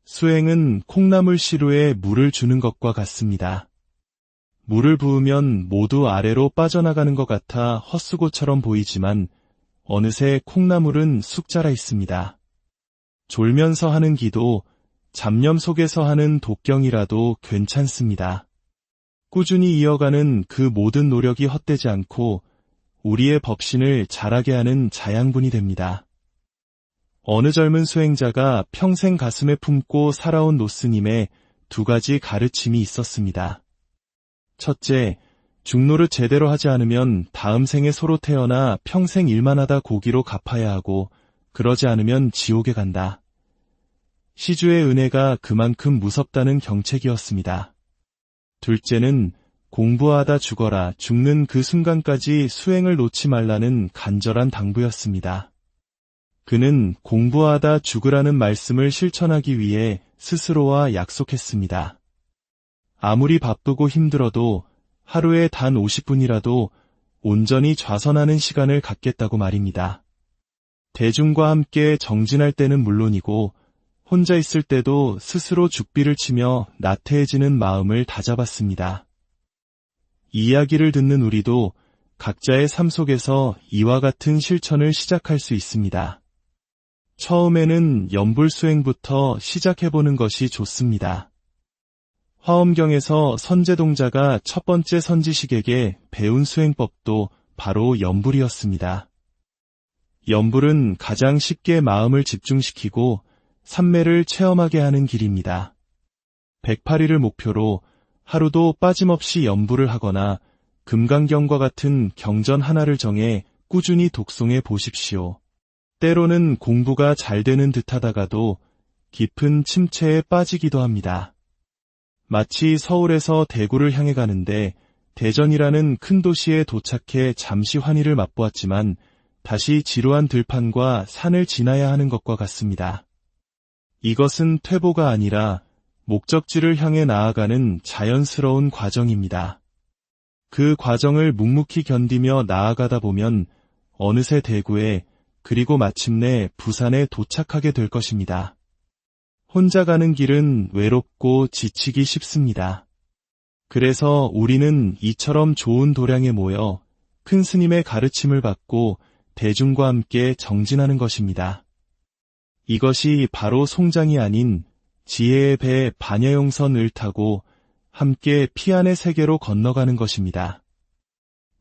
수행은 콩나물 시루에 물을 주는 것과 같습니다. 물을 부으면 모두 아래로 빠져나가는 것 같아 헛수고처럼 보이지만 어느새 콩나물은 쑥 자라 있습니다. 졸면서 하는 기도, 잡념 속에서 하는 독경이라도 괜찮습니다. 꾸준히 이어가는 그 모든 노력이 헛되지 않고 우리의 법신을 자라게 하는 자양분이 됩니다. 어느 젊은 수행자가 평생 가슴에 품고 살아온 노스님의 두 가지 가르침이 있었습니다. 첫째, 중노릇 제대로 하지 않으면 다음 생에 소로 태어나 평생 일만 하다 고기로 갚아야 하고 그러지 않으면 지옥에 간다. 시주의 은혜가 그만큼 무섭다는 경책이었습니다. 둘째는 공부하다 죽어라, 죽는 그 순간까지 수행을 놓지 말라는 간절한 당부였습니다. 그는 공부하다 죽으라는 말씀을 실천하기 위해 스스로와 약속했습니다. 아무리 바쁘고 힘들어도 하루에 단 50분이라도 온전히 좌선하는 시간을 갖겠다고 말입니다. 대중과 함께 정진할 때는 물론이고 혼자 있을 때도 스스로 죽비를 치며 나태해지는 마음을 다잡았습니다. 이야기를 듣는 우리도 각자의 삶 속에서 이와 같은 실천을 시작할 수 있습니다. 처음에는 연불수행부터 시작해보는 것이 좋습니다. 화엄경에서 선제동자가 첫 번째 선지식에게 배운 수행법도 바로 연불이었습니다. 연불은 가장 쉽게 마음을 집중시키고 삼매를 체험하게 하는 길입니다. 108일을 목표로 하루도 빠짐없이 연불을 하거나 금강경과 같은 경전 하나를 정해 꾸준히 독송해 보십시오. 때로는 공부가 잘 되는 듯하다가도 깊은 침체에 빠지기도 합니다. 마치 서울에서 대구를 향해 가는데 대전이라는 큰 도시에 도착해 잠시 환희를 맛보았지만 다시 지루한 들판과 산을 지나야 하는 것과 같습니다. 이것은 퇴보가 아니라 목적지를 향해 나아가는 자연스러운 과정입니다. 그 과정을 묵묵히 견디며 나아가다 보면 어느새 대구에 그리고 마침내 부산에 도착하게 될 것입니다. 혼자 가는 길은 외롭고 지치기 쉽습니다. 그래서 우리는 이처럼 좋은 도량에 모여 큰 스님의 가르침을 받고 대중과 함께 정진하는 것입니다. 이것이 바로 송장이 아닌 지혜의 배 반야용선을 타고 함께 피안의 세계로 건너가는 것입니다.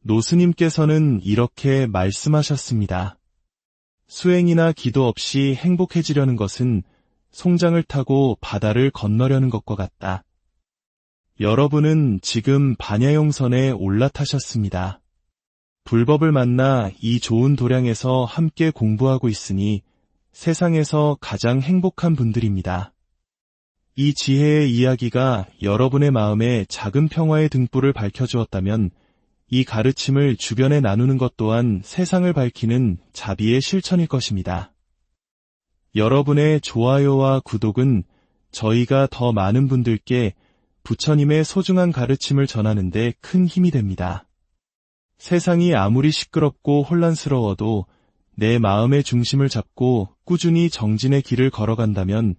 노스님께서는 이렇게 말씀하셨습니다. 수행이나 기도 없이 행복해지려는 것은 송장을 타고 바다를 건너려는 것과 같다. 여러분은 지금 반야용선에 올라타셨습니다. 불법을 만나 이 좋은 도량에서 함께 공부하고 있으니 세상에서 가장 행복한 분들입니다. 이 지혜의 이야기가 여러분의 마음에 작은 평화의 등불을 밝혀주었다면 이 가르침을 주변에 나누는 것 또한 세상을 밝히는 자비의 실천일 것입니다. 여러분의 좋아요와 구독은 저희가 더 많은 분들께 부처님의 소중한 가르침을 전하는 데 큰 힘이 됩니다. 세상이 아무리 시끄럽고 혼란스러워도 내 마음의 중심을 잡고 꾸준히 정진의 길을 걸어간다면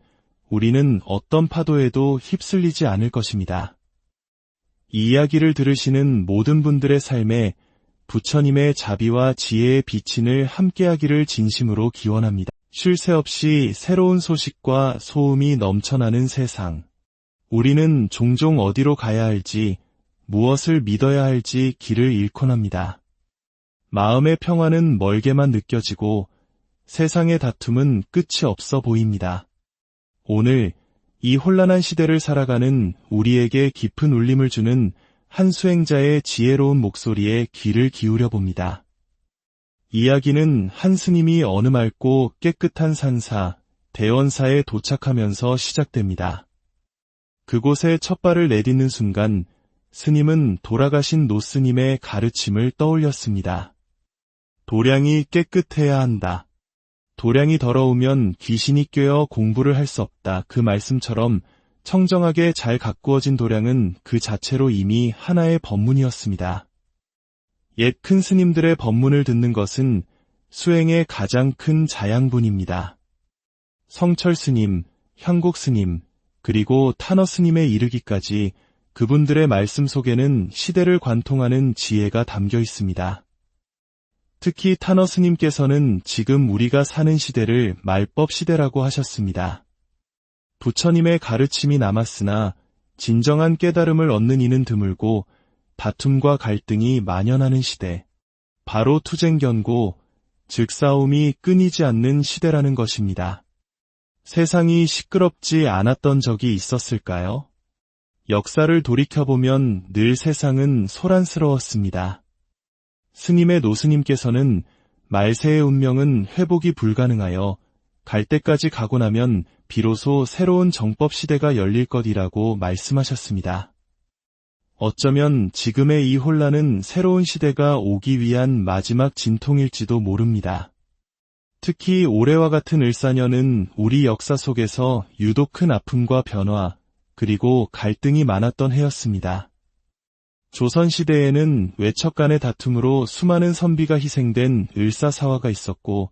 우리는 어떤 파도에도 휩쓸리지 않을 것입니다. 이 이야기를 들으시는 모든 분들의 삶에 부처님의 자비와 지혜의 비친을 함께하기를 진심으로 기원합니다. 쉴 새 없이 새로운 소식과 소음이 넘쳐나는 세상. 우리는 종종 어디로 가야 할지, 무엇을 믿어야 할지 길을 잃곤 합니다. 마음의 평화는 멀게만 느껴지고 세상의 다툼은 끝이 없어 보입니다. 오늘 이 혼란한 시대를 살아가는 우리에게 깊은 울림을 주는 한 수행자의 지혜로운 목소리에 귀를 기울여 봅니다. 이야기는 한 스님이 어느 맑고 깨끗한 산사, 대원사에 도착하면서 시작됩니다. 그곳에 첫 발을 내딛는 순간 스님은 돌아가신 노스님의 가르침을 떠올렸습니다. 도량이 깨끗해야 한다. 도량이 더러우면 귀신이 꿰어 공부를 할 수 없다. 그 말씀처럼 청정하게 잘 가꾸어진 도량은 그 자체로 이미 하나의 법문이었습니다. 옛 큰 스님들의 법문을 듣는 것은 수행의 가장 큰 자양분입니다. 성철 스님, 향곡 스님, 그리고 탄어 스님에 이르기까지 그분들의 말씀 속에는 시대를 관통하는 지혜가 담겨 있습니다. 특히 탄어 스님께서는 지금 우리가 사는 시대를 말법 시대라고 하셨습니다. 부처님의 가르침이 남았으나 진정한 깨달음을 얻는 이는 드물고 다툼과 갈등이 만연하는 시대, 바로 투쟁견고, 즉 싸움이 끊이지 않는 시대라는 것입니다. 세상이 시끄럽지 않았던 적이 있었을까요? 역사를 돌이켜보면 늘 세상은 소란스러웠습니다. 스님의 노스님께서는 말세의 운명은 회복이 불가능하여 갈 때까지 가고 나면 비로소 새로운 정법 시대가 열릴 것이라고 말씀하셨습니다. 어쩌면 지금의 이 혼란은 새로운 시대가 오기 위한 마지막 진통일지도 모릅니다. 특히 올해와 같은 을사년은 우리 역사 속에서 유독 큰 아픔과 변화, 그리고 갈등이 많았던 해였습니다. 조선시대에는 외척 간의 다툼으로 수많은 선비가 희생된 을사사화가 있었고,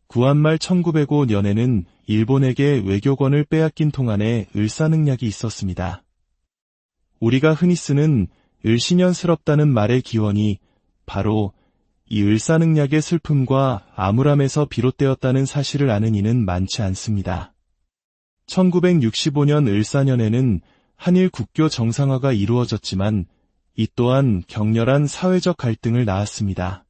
구한말 1905년에는 일본에게 외교권을 빼앗긴 통한에 을사능략이 있었습니다. 우리가 흔히 쓰는 을신연스럽다는 말의 기원이 바로 이 을사능략의 슬픔과 암울함에서 비롯되었다는 사실을 아는 이는 많지 않습니다. 1965년 을사년에는 한일 국교 정상화가 이루어졌지만 이 또한 격렬한 사회적 갈등을 낳았습니다.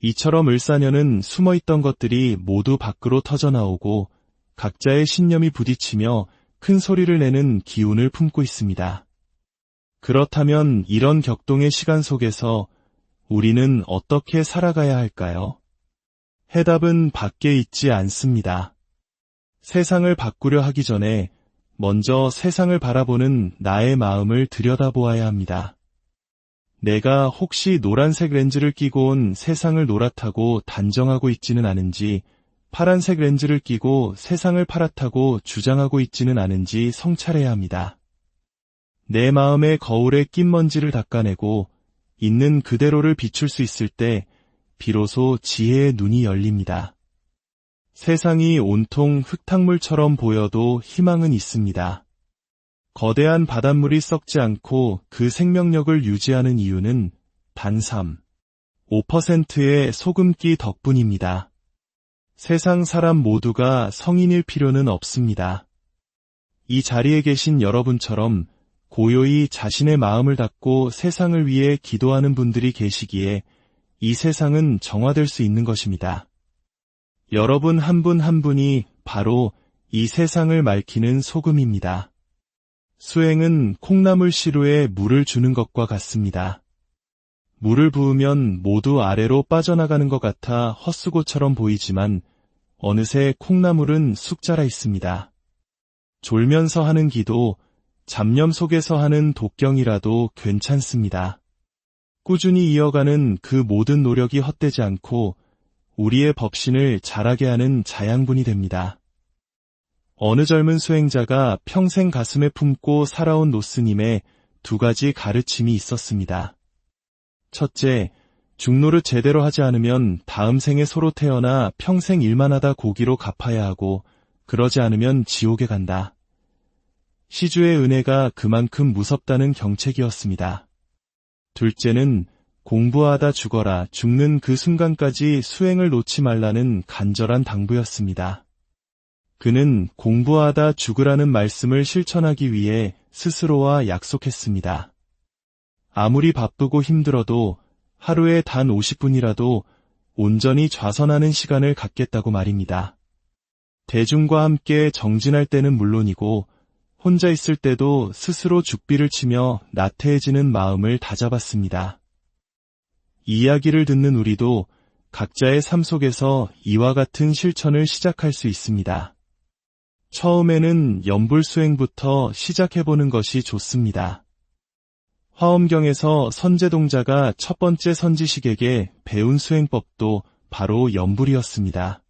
이처럼 을사년은 숨어있던 것들이 모두 밖으로 터져나오고 각자의 신념이 부딪히며 큰 소리를 내는 기운을 품고 있습니다. 그렇다면 이런 격동의 시간 속에서 우리는 어떻게 살아가야 할까요? 해답은 밖에 있지 않습니다. 세상을 바꾸려 하기 전에 먼저 세상을 바라보는 나의 마음을 들여다보아야 합니다. 내가 혹시 노란색 렌즈를 끼고 온 세상을 노랗다고 단정하고 있지는 않은지, 파란색 렌즈를 끼고 세상을 파랗다고 주장하고 있지는 않은지 성찰해야 합니다. 내 마음의 거울에 낀 먼지를 닦아내고 있는 그대로를 비출 수 있을 때 비로소 지혜의 눈이 열립니다. 세상이 온통 흙탕물처럼 보여도 희망은 있습니다. 거대한 바닷물이 썩지 않고 그 생명력을 유지하는 이유는 단 5%의 소금기 덕분입니다. 세상 사람 모두가 성인일 필요는 없습니다. 이 자리에 계신 여러분처럼 고요히 자신의 마음을 닫고 세상을 위해 기도하는 분들이 계시기에 이 세상은 정화될 수 있는 것입니다. 여러분 한 분 한 분이 바로 이 세상을 맑히는 소금입니다. 수행은 콩나물 시루에 물을 주는 것과 같습니다. 물을 부으면 모두 아래로 빠져나가는 것 같아 헛수고처럼 보이지만 어느새 콩나물은 쑥 자라 있습니다. 졸면서 하는 기도, 잡념 속에서 하는 독경이라도 괜찮습니다. 꾸준히 이어가는 그 모든 노력이 헛되지 않고 우리의 법신을 자라게 하는 자양분이 됩니다. 어느 젊은 수행자가 평생 가슴에 품고 살아온 노스님의 두 가지 가르침이 있었습니다. 첫째, 중노릇 제대로 하지 않으면 다음 생에 소로 태어나 평생 일만 하다 고기로 갚아야 하고 그러지 않으면 지옥에 간다. 시주의 은혜가 그만큼 무섭다는 경책이었습니다. 둘째는 공부하다 죽어라, 죽는 그 순간까지 수행을 놓지 말라는 간절한 당부였습니다. 그는 공부하다 죽으라는 말씀을 실천하기 위해 스스로와 약속했습니다. 아무리 바쁘고 힘들어도 하루에 단 50분이라도 온전히 좌선하는 시간을 갖겠다고 말입니다. 대중과 함께 정진할 때는 물론이고 혼자 있을 때도 스스로 죽비를 치며 나태해지는 마음을 다잡았습니다. 이 이야기를 듣는 우리도 각자의 삶 속에서 이와 같은 실천을 시작할 수 있습니다. 처음에는 염불수행부터 시작해보는 것이 좋습니다. 화엄경에서 선제동자가 첫 번째 선지식에게 배운 수행법도 바로 염불이었습니다.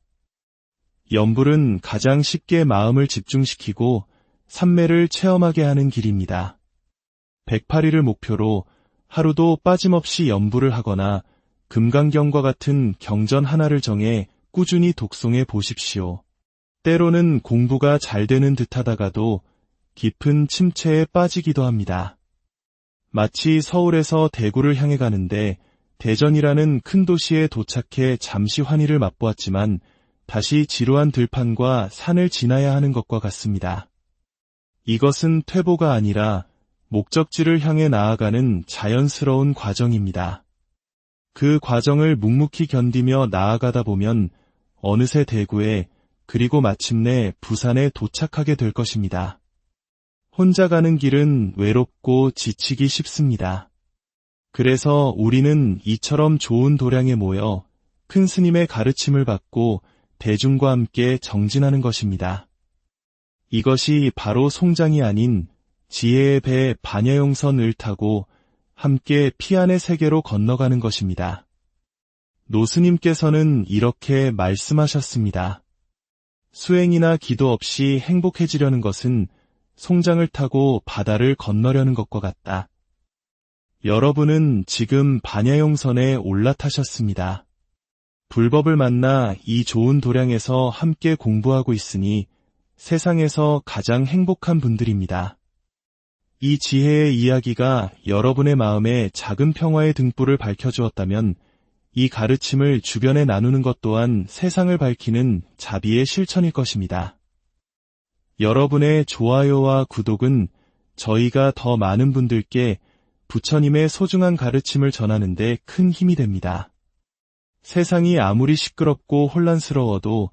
염불은 가장 쉽게 마음을 집중시키고 삼매를 체험하게 하는 길입니다. 108일을 목표로 하루도 빠짐없이 염불을 하거나 금강경과 같은 경전 하나를 정해 꾸준히 독송해 보십시오. 때로는 공부가 잘 되는 듯하다가도 깊은 침체에 빠지기도 합니다. 마치 서울에서 대구를 향해 가는데 대전이라는 큰 도시에 도착해 잠시 환희를 맛보았지만 다시 지루한 들판과 산을 지나야 하는 것과 같습니다. 이것은 퇴보가 아니라 목적지를 향해 나아가는 자연스러운 과정입니다. 그 과정을 묵묵히 견디며 나아가다 보면 어느새 대구에 그리고 마침내 부산에 도착하게 될 것입니다. 혼자 가는 길은 외롭고 지치기 쉽습니다. 그래서 우리는 이처럼 좋은 도량에 모여 큰 스님의 가르침을 받고 대중과 함께 정진하는 것입니다. 이것이 바로 송장이 아닌 지혜의 배 반야용선을 타고 함께 피안의 세계로 건너가는 것입니다. 노스님께서는 이렇게 말씀하셨습니다. 수행이나 기도 없이 행복해지려는 것은 송장을 타고 바다를 건너려는 것과 같다. 여러분은 지금 반야용선에 올라타셨습니다. 불법을 만나 이 좋은 도량에서 함께 공부하고 있으니 세상에서 가장 행복한 분들입니다. 이 지혜의 이야기가 여러분의 마음에 작은 평화의 등불을 밝혀주었다면 이 가르침을 주변에 나누는 것 또한 세상을 밝히는 자비의 실천일 것입니다. 여러분의 좋아요와 구독은 저희가 더 많은 분들께 부처님의 소중한 가르침을 전하는 데 큰 힘이 됩니다. 세상이 아무리 시끄럽고 혼란스러워도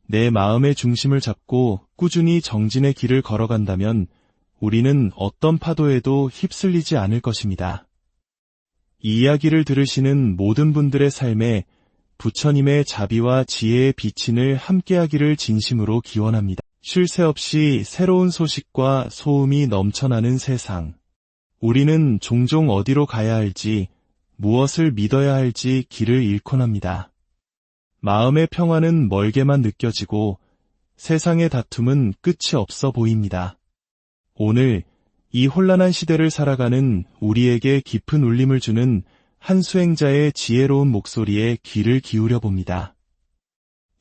내 마음의 중심을 잡고 꾸준히 정진의 길을 걸어간다면 우리는 어떤 파도에도 휩쓸리지 않을 것입니다. 이 이야기를 들으시는 모든 분들의 삶에 부처님의 자비와 지혜의 비친을 함께하기를 진심으로 기원합니다. 쉴 새 없이 새로운 소식과 소음이 넘쳐나는 세상. 우리는 종종 어디로 가야 할지, 무엇을 믿어야 할지 길을 잃곤 합니다. 마음의 평화는 멀게만 느껴지고 세상의 다툼은 끝이 없어 보입니다. 오늘 이 혼란한 시대를 살아가는 우리에게 깊은 울림을 주는 한 수행자의 지혜로운 목소리에 귀를 기울여 봅니다.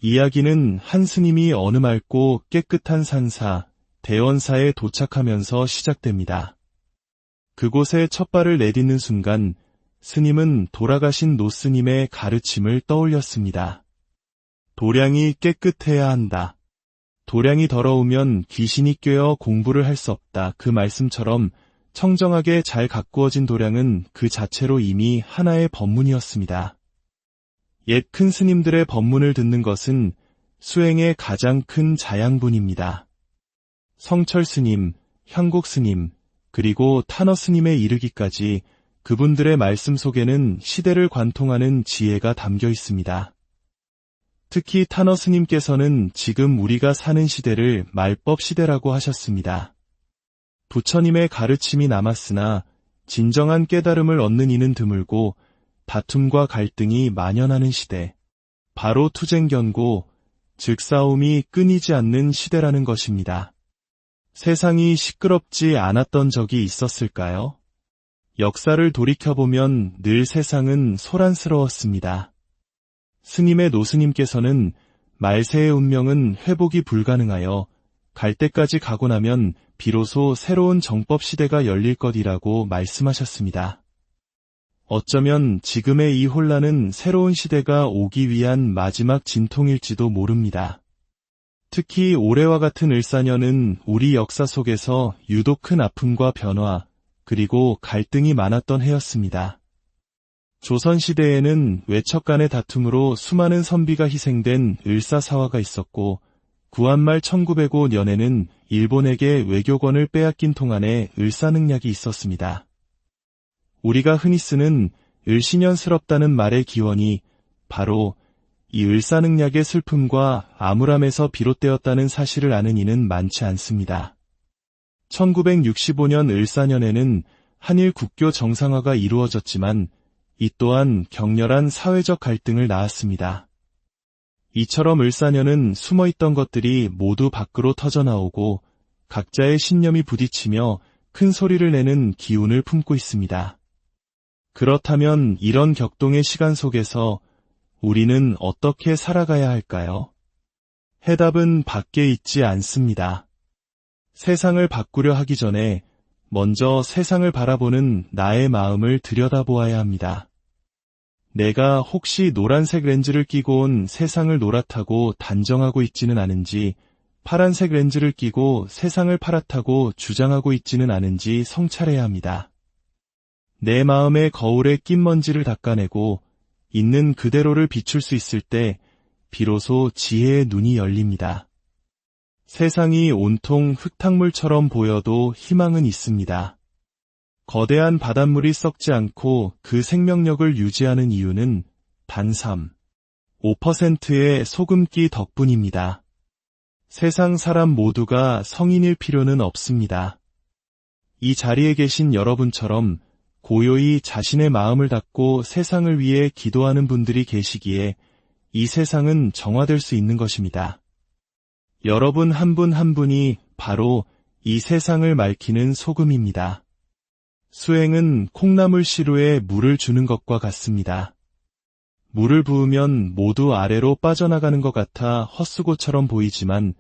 이야기는 한 스님이 어느 맑고 깨끗한 산사, 대원사에 도착하면서 시작됩니다. 그곳에 첫 발을 내딛는 순간 스님은 돌아가신 노스님의 가르침을 떠올렸습니다. 도량이 깨끗해야 한다. 도량이 더러우면 귀신이 꿰어 공부를 할 수 없다. 그 말씀처럼 청정하게 잘 가꾸어진 도량은 그 자체로 이미 하나의 법문이었습니다. 옛 큰 스님들의 법문을 듣는 것은 수행의 가장 큰 자양분입니다. 성철 스님, 향곡 스님, 그리고 탄어 스님에 이르기까지 그분들의 말씀 속에는 시대를 관통하는 지혜가 담겨 있습니다. 특히 탄어 스님께서는 지금 우리가 사는 시대를 말법 시대라고 하셨습니다. 부처님의 가르침이 남았으나 진정한 깨달음을 얻는 이는 드물고 다툼과 갈등이 만연하는 시대, 바로 투쟁견고, 즉 싸움이 끊이지 않는 시대라는 것입니다. 세상이 시끄럽지 않았던 적이 있었을까요? 역사를 돌이켜보면 늘 세상은 소란스러웠습니다. 스님의 노스님께서는 말세의 운명은 회복이 불가능하여 갈 때까지 가고 나면 비로소 새로운 정법 시대가 열릴 것이라고 말씀하셨습니다. 어쩌면 지금의 이 혼란은 새로운 시대가 오기 위한 마지막 진통일지도 모릅니다. 특히 올해와 같은 을사년은 우리 역사 속에서 유독 큰 아픔과 변화, 그리고 갈등이 많았던 해였습니다. 조선시대에는 외척 간의 다툼으로 수많은 선비가 희생된 을사사화가 있었고, 구한말 1905년에는 일본에게 외교권을 빼앗긴 통한에 을사능략이 있었습니다. 우리가 흔히 쓰는 을신연스럽다는 말의 기원이 바로 이 을사능략의 슬픔과 암울함에서 비롯되었다는 사실을 아는 이는 많지 않습니다. 1965년 을사년에는 한일 국교 정상화가 이루어졌지만 이 또한 격렬한 사회적 갈등을 낳았습니다. 이처럼 을사년은 숨어있던 것들이 모두 밖으로 터져나오고 각자의 신념이 부딪히며 큰 소리를 내는 기운을 품고 있습니다. 그렇다면 이런 격동의 시간 속에서 우리는 어떻게 살아가야 할까요? 해답은 밖에 있지 않습니다. 세상을 바꾸려 하기 전에 먼저 세상을 바라보는 나의 마음을 들여다보아야 합니다. 내가 혹시 노란색 렌즈를 끼고 온 세상을 노랗다고 단정하고 있지는 않은지, 파란색 렌즈를 끼고 세상을 파랗다고 주장하고 있지는 않은지 성찰해야 합니다. 내 마음의 거울에 낀 먼지를 닦아내고 있는 그대로를 비출 수 있을 때 비로소 지혜의 눈이 열립니다. 세상이 온통 흙탕물처럼 보여도 희망은 있습니다. 거대한 바닷물이 썩지 않고 그 생명력을 유지하는 이유는 단 5%의 소금기 덕분입니다. 세상 사람 모두가 성인일 필요는 없습니다. 이 자리에 계신 여러분처럼 고요히 자신의 마음을 닫고 세상을 위해 기도하는 분들이 계시기에 이 세상은 정화될 수 있는 것입니다. 여러분 한 분 한 분이 바로 이 세상을 맑히는 소금입니다. 수행은 콩나물 시루에 물을 주는 것과 같습니다. 물을 부으면 모두 아래로 빠져나가는 것 같아 헛수고처럼 보이지만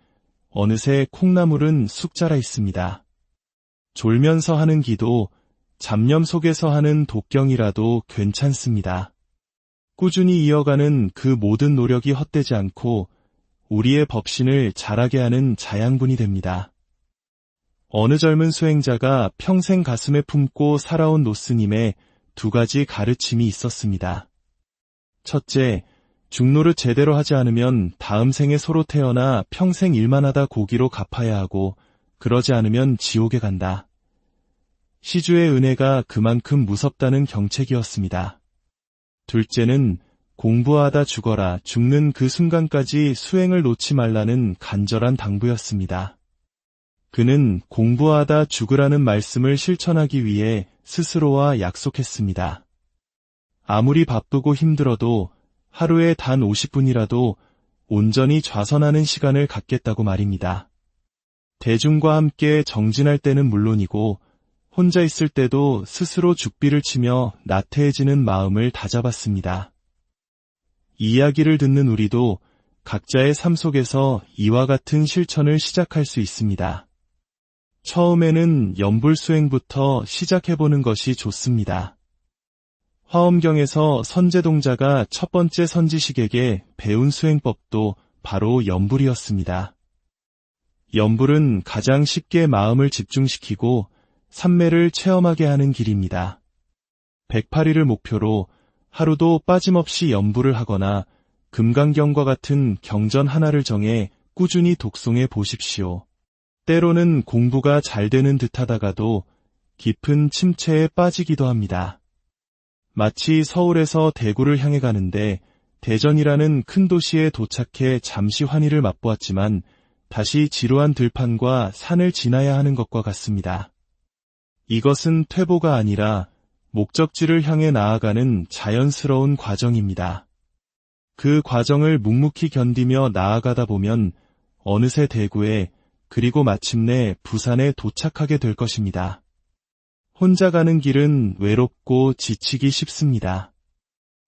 어느새 콩나물은 쑥 자라 있습니다. 졸면서 하는 기도, 잡념 속에서 하는 독경이라도 괜찮습니다. 꾸준히 이어가는 그 모든 노력이 헛되지 않고 우리의 법신을 자라게 하는 자양분이 됩니다. 어느 젊은 수행자가 평생 가슴에 품고 살아온 노스님의 두 가지 가르침이 있었습니다. 첫째, 중노를 제대로 하지 않으면 다음 생에 소로 태어나 평생 일만 하다 고기로 갚아야 하고 그러지 않으면 지옥에 간다. 시주의 은혜가 그만큼 무섭다는 경책이었습니다. 둘째는 공부하다 죽어라, 죽는 그 순간까지 수행을 놓지 말라는 간절한 당부였습니다. 그는 공부하다 죽으라는 말씀을 실천하기 위해 스스로와 약속했습니다. 아무리 바쁘고 힘들어도 하루에 단 50분이라도 온전히 좌선하는 시간을 갖겠다고 말입니다. 대중과 함께 정진할 때는 물론이고 혼자 있을 때도 스스로 죽비를 치며 나태해지는 마음을 다잡았습니다. 이 이야기를 듣는 우리도 각자의 삶 속에서 이와 같은 실천을 시작할 수 있습니다. 처음에는 염불수행부터 시작해보는 것이 좋습니다. 화엄경에서 선제동자가 첫 번째 선지식에게 배운 수행법도 바로 염불이었습니다. 염불은 가장 쉽게 마음을 집중시키고 삼매를 체험하게 하는 길입니다. 108일을 목표로 하루도 빠짐없이 염불을 하거나 금강경과 같은 경전 하나를 정해 꾸준히 독송해 보십시오. 때로는 공부가 잘 되는 듯하다가도 깊은 침체에 빠지기도 합니다. 마치 서울에서 대구를 향해 가는데 대전이라는 큰 도시에 도착해 잠시 환희를 맛보았지만 다시 지루한 들판과 산을 지나야 하는 것과 같습니다. 이것은 퇴보가 아니라 목적지를 향해 나아가는 자연스러운 과정입니다. 그 과정을 묵묵히 견디며 나아가다 보면 어느새 대구에 그리고 마침내 부산에 도착하게 될 것입니다. 혼자 가는 길은 외롭고 지치기 쉽습니다.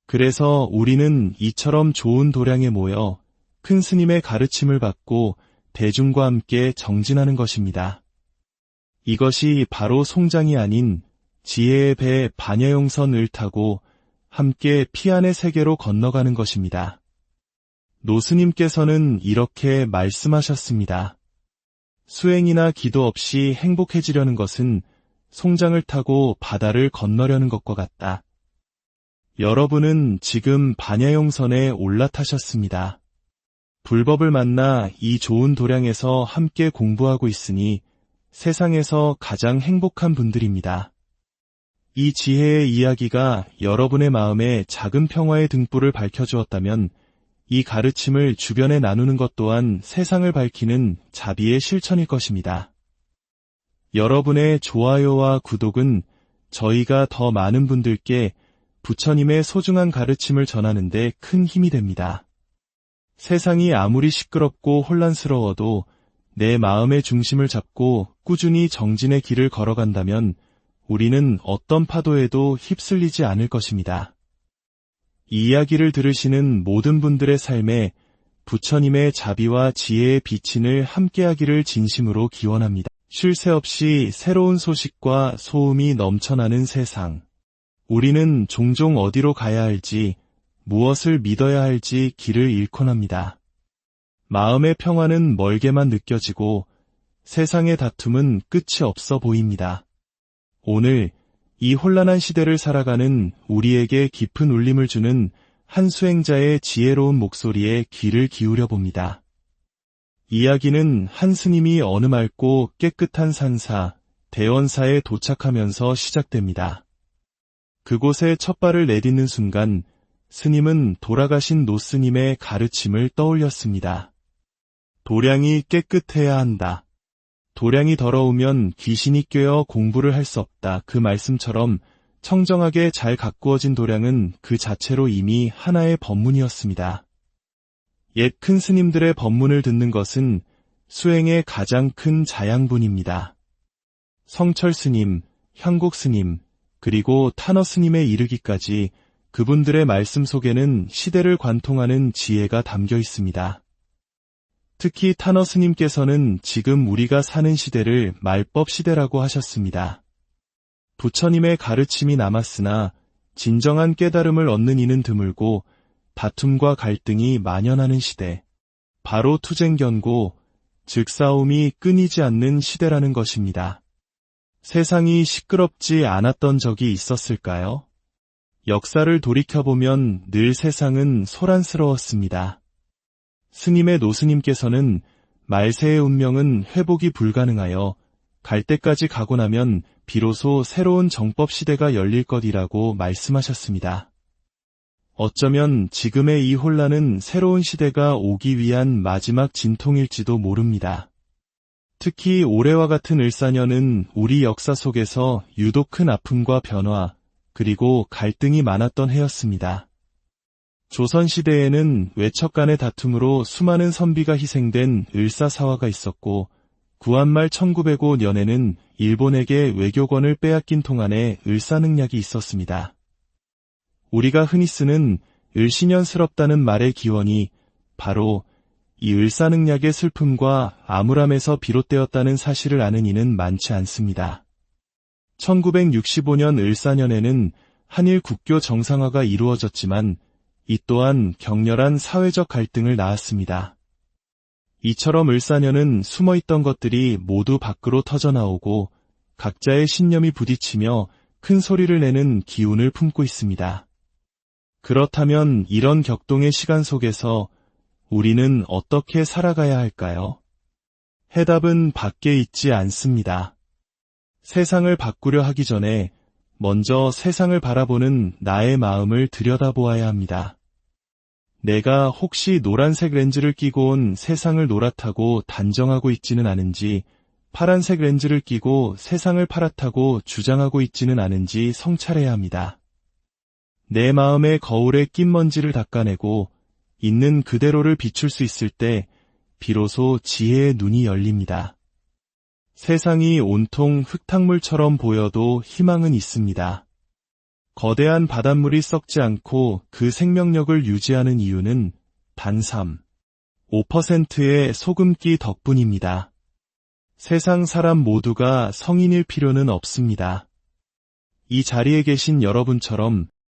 그래서 우리는 이처럼 좋은 도량에 모여 큰 스님의 가르침을 받고 대중과 함께 정진하는 것입니다. 이것이 바로 송장이 아닌 지혜의 배 반야용선을 타고 함께 피안의 세계로 건너가는 것입니다. 노스님께서는 이렇게 말씀하셨습니다. 수행이나 기도 없이 행복해지려는 것은 송장을 타고 바다를 건너려는 것과 같다. 여러분은 지금 반야용선에 올라타셨습니다. 불법을 만나 이 좋은 도량에서 함께 공부하고 있으니 세상에서 가장 행복한 분들입니다. 이 지혜의 이야기가 여러분의 마음에 작은 평화의 등불을 밝혀주었다면 이 가르침을 주변에 나누는 것 또한 세상을 밝히는 자비의 실천일 것입니다. 여러분의 좋아요와 구독은 저희가 더 많은 분들께 부처님의 소중한 가르침을 전하는 데 큰 힘이 됩니다. 세상이 아무리 시끄럽고 혼란스러워도 내 마음의 중심을 잡고 꾸준히 정진의 길을 걸어간다면 우리는 어떤 파도에도 휩쓸리지 않을 것입니다. 이 이야기를 들으시는 모든 분들의 삶에 부처님의 자비와 지혜의 비친을 함께하기를 진심으로 기원합니다. 쉴 새 없이 새로운 소식과 소음이 넘쳐나는 세상. 우리는 종종 어디로 가야 할지, 무엇을 믿어야 할지 길을 잃곤 합니다. 마음의 평화는 멀게만 느껴지고 세상의 다툼은 끝이 없어 보입니다. 오늘 이 혼란한 시대를 살아가는 우리에게 깊은 울림을 주는 한 수행자의 지혜로운 목소리에 귀를 기울여 봅니다. 이야기는 한 스님이 어느 맑고 깨끗한 산사, 대원사에 도착하면서 시작됩니다. 그곳에 첫 발을 내딛는 순간 스님은 돌아가신 노스님의 가르침을 떠올렸습니다. 도량이 깨끗해야 한다. 도량이 더러우면 귀신이 꿰어 공부를 할 수 없다. 그 말씀처럼 청정하게 잘 가꾸어진 도량은 그 자체로 이미 하나의 법문이었습니다. 옛 큰 스님들의 법문을 듣는 것은 수행의 가장 큰 자양분입니다. 성철 스님, 향국 스님, 그리고 탄어 스님에 이르기까지 그분들의 말씀 속에는 시대를 관통하는 지혜가 담겨 있습니다. 특히 탄어 스님께서는 지금 우리가 사는 시대를 말법 시대라고 하셨습니다. 부처님의 가르침이 남았으나 진정한 깨달음을 얻는 이는 드물고 다툼과 갈등이 만연하는 시대, 바로 투쟁견고, 즉 싸움이 끊이지 않는 시대라는 것입니다. 세상이 시끄럽지 않았던 적이 있었을까요? 역사를 돌이켜보면 늘 세상은 소란스러웠습니다. 스님의 노스님께서는 말세의 운명은 회복이 불가능하여 갈 때까지 가고 나면 비로소 새로운 정법 시대가 열릴 것이라고 말씀하셨습니다. 어쩌면 지금의 이 혼란은 새로운 시대가 오기 위한 마지막 진통일지도 모릅니다. 특히 올해와 같은 을사년은 우리 역사 속에서 유독 큰 아픔과 변화, 그리고 갈등이 많았던 해였습니다. 조선시대에는 외척 간의 다툼으로 수많은 선비가 희생된 을사사화가 있었고 구한말 1905년에는 일본에게 외교권을 빼앗긴 통한에 을사능략이 있었습니다. 우리가 흔히 쓰는 을신연스럽다는 말의 기원이 바로 이 을사능략의 슬픔과 암울함에서 비롯되었다는 사실을 아는 이는 많지 않습니다. 1965년 을사년에는 한일 국교 정상화가 이루어졌지만 이 또한 격렬한 사회적 갈등을 낳았습니다. 이처럼 을사년은 숨어있던 것들이 모두 밖으로 터져나오고 각자의 신념이 부딪히며 큰 소리를 내는 기운을 품고 있습니다. 그렇다면 이런 격동의 시간 속에서 우리는 어떻게 살아가야 할까요? 해답은 밖에 있지 않습니다. 세상을 바꾸려 하기 전에 먼저 세상을 바라보는 나의 마음을 들여다보아야 합니다. 내가 혹시 노란색 렌즈를 끼고 온 세상을 노랗다고 단정하고 있지는 않은지, 파란색 렌즈를 끼고 세상을 파랗다고 주장하고 있지는 않은지 성찰해야 합니다. 내 마음의 거울에 낀 먼지를 닦아내고 있는 그대로를 비출 수 있을 때 비로소 지혜의 눈이 열립니다. 세상이 온통 흙탕물처럼 보여도 희망은 있습니다. 거대한 바닷물이 썩지 않고 그 생명력을 유지하는 이유는 단 5%의 소금기 덕분입니다. 세상 사람 모두가 성인일 필요는 없습니다. 이 자리에 계신 여러분처럼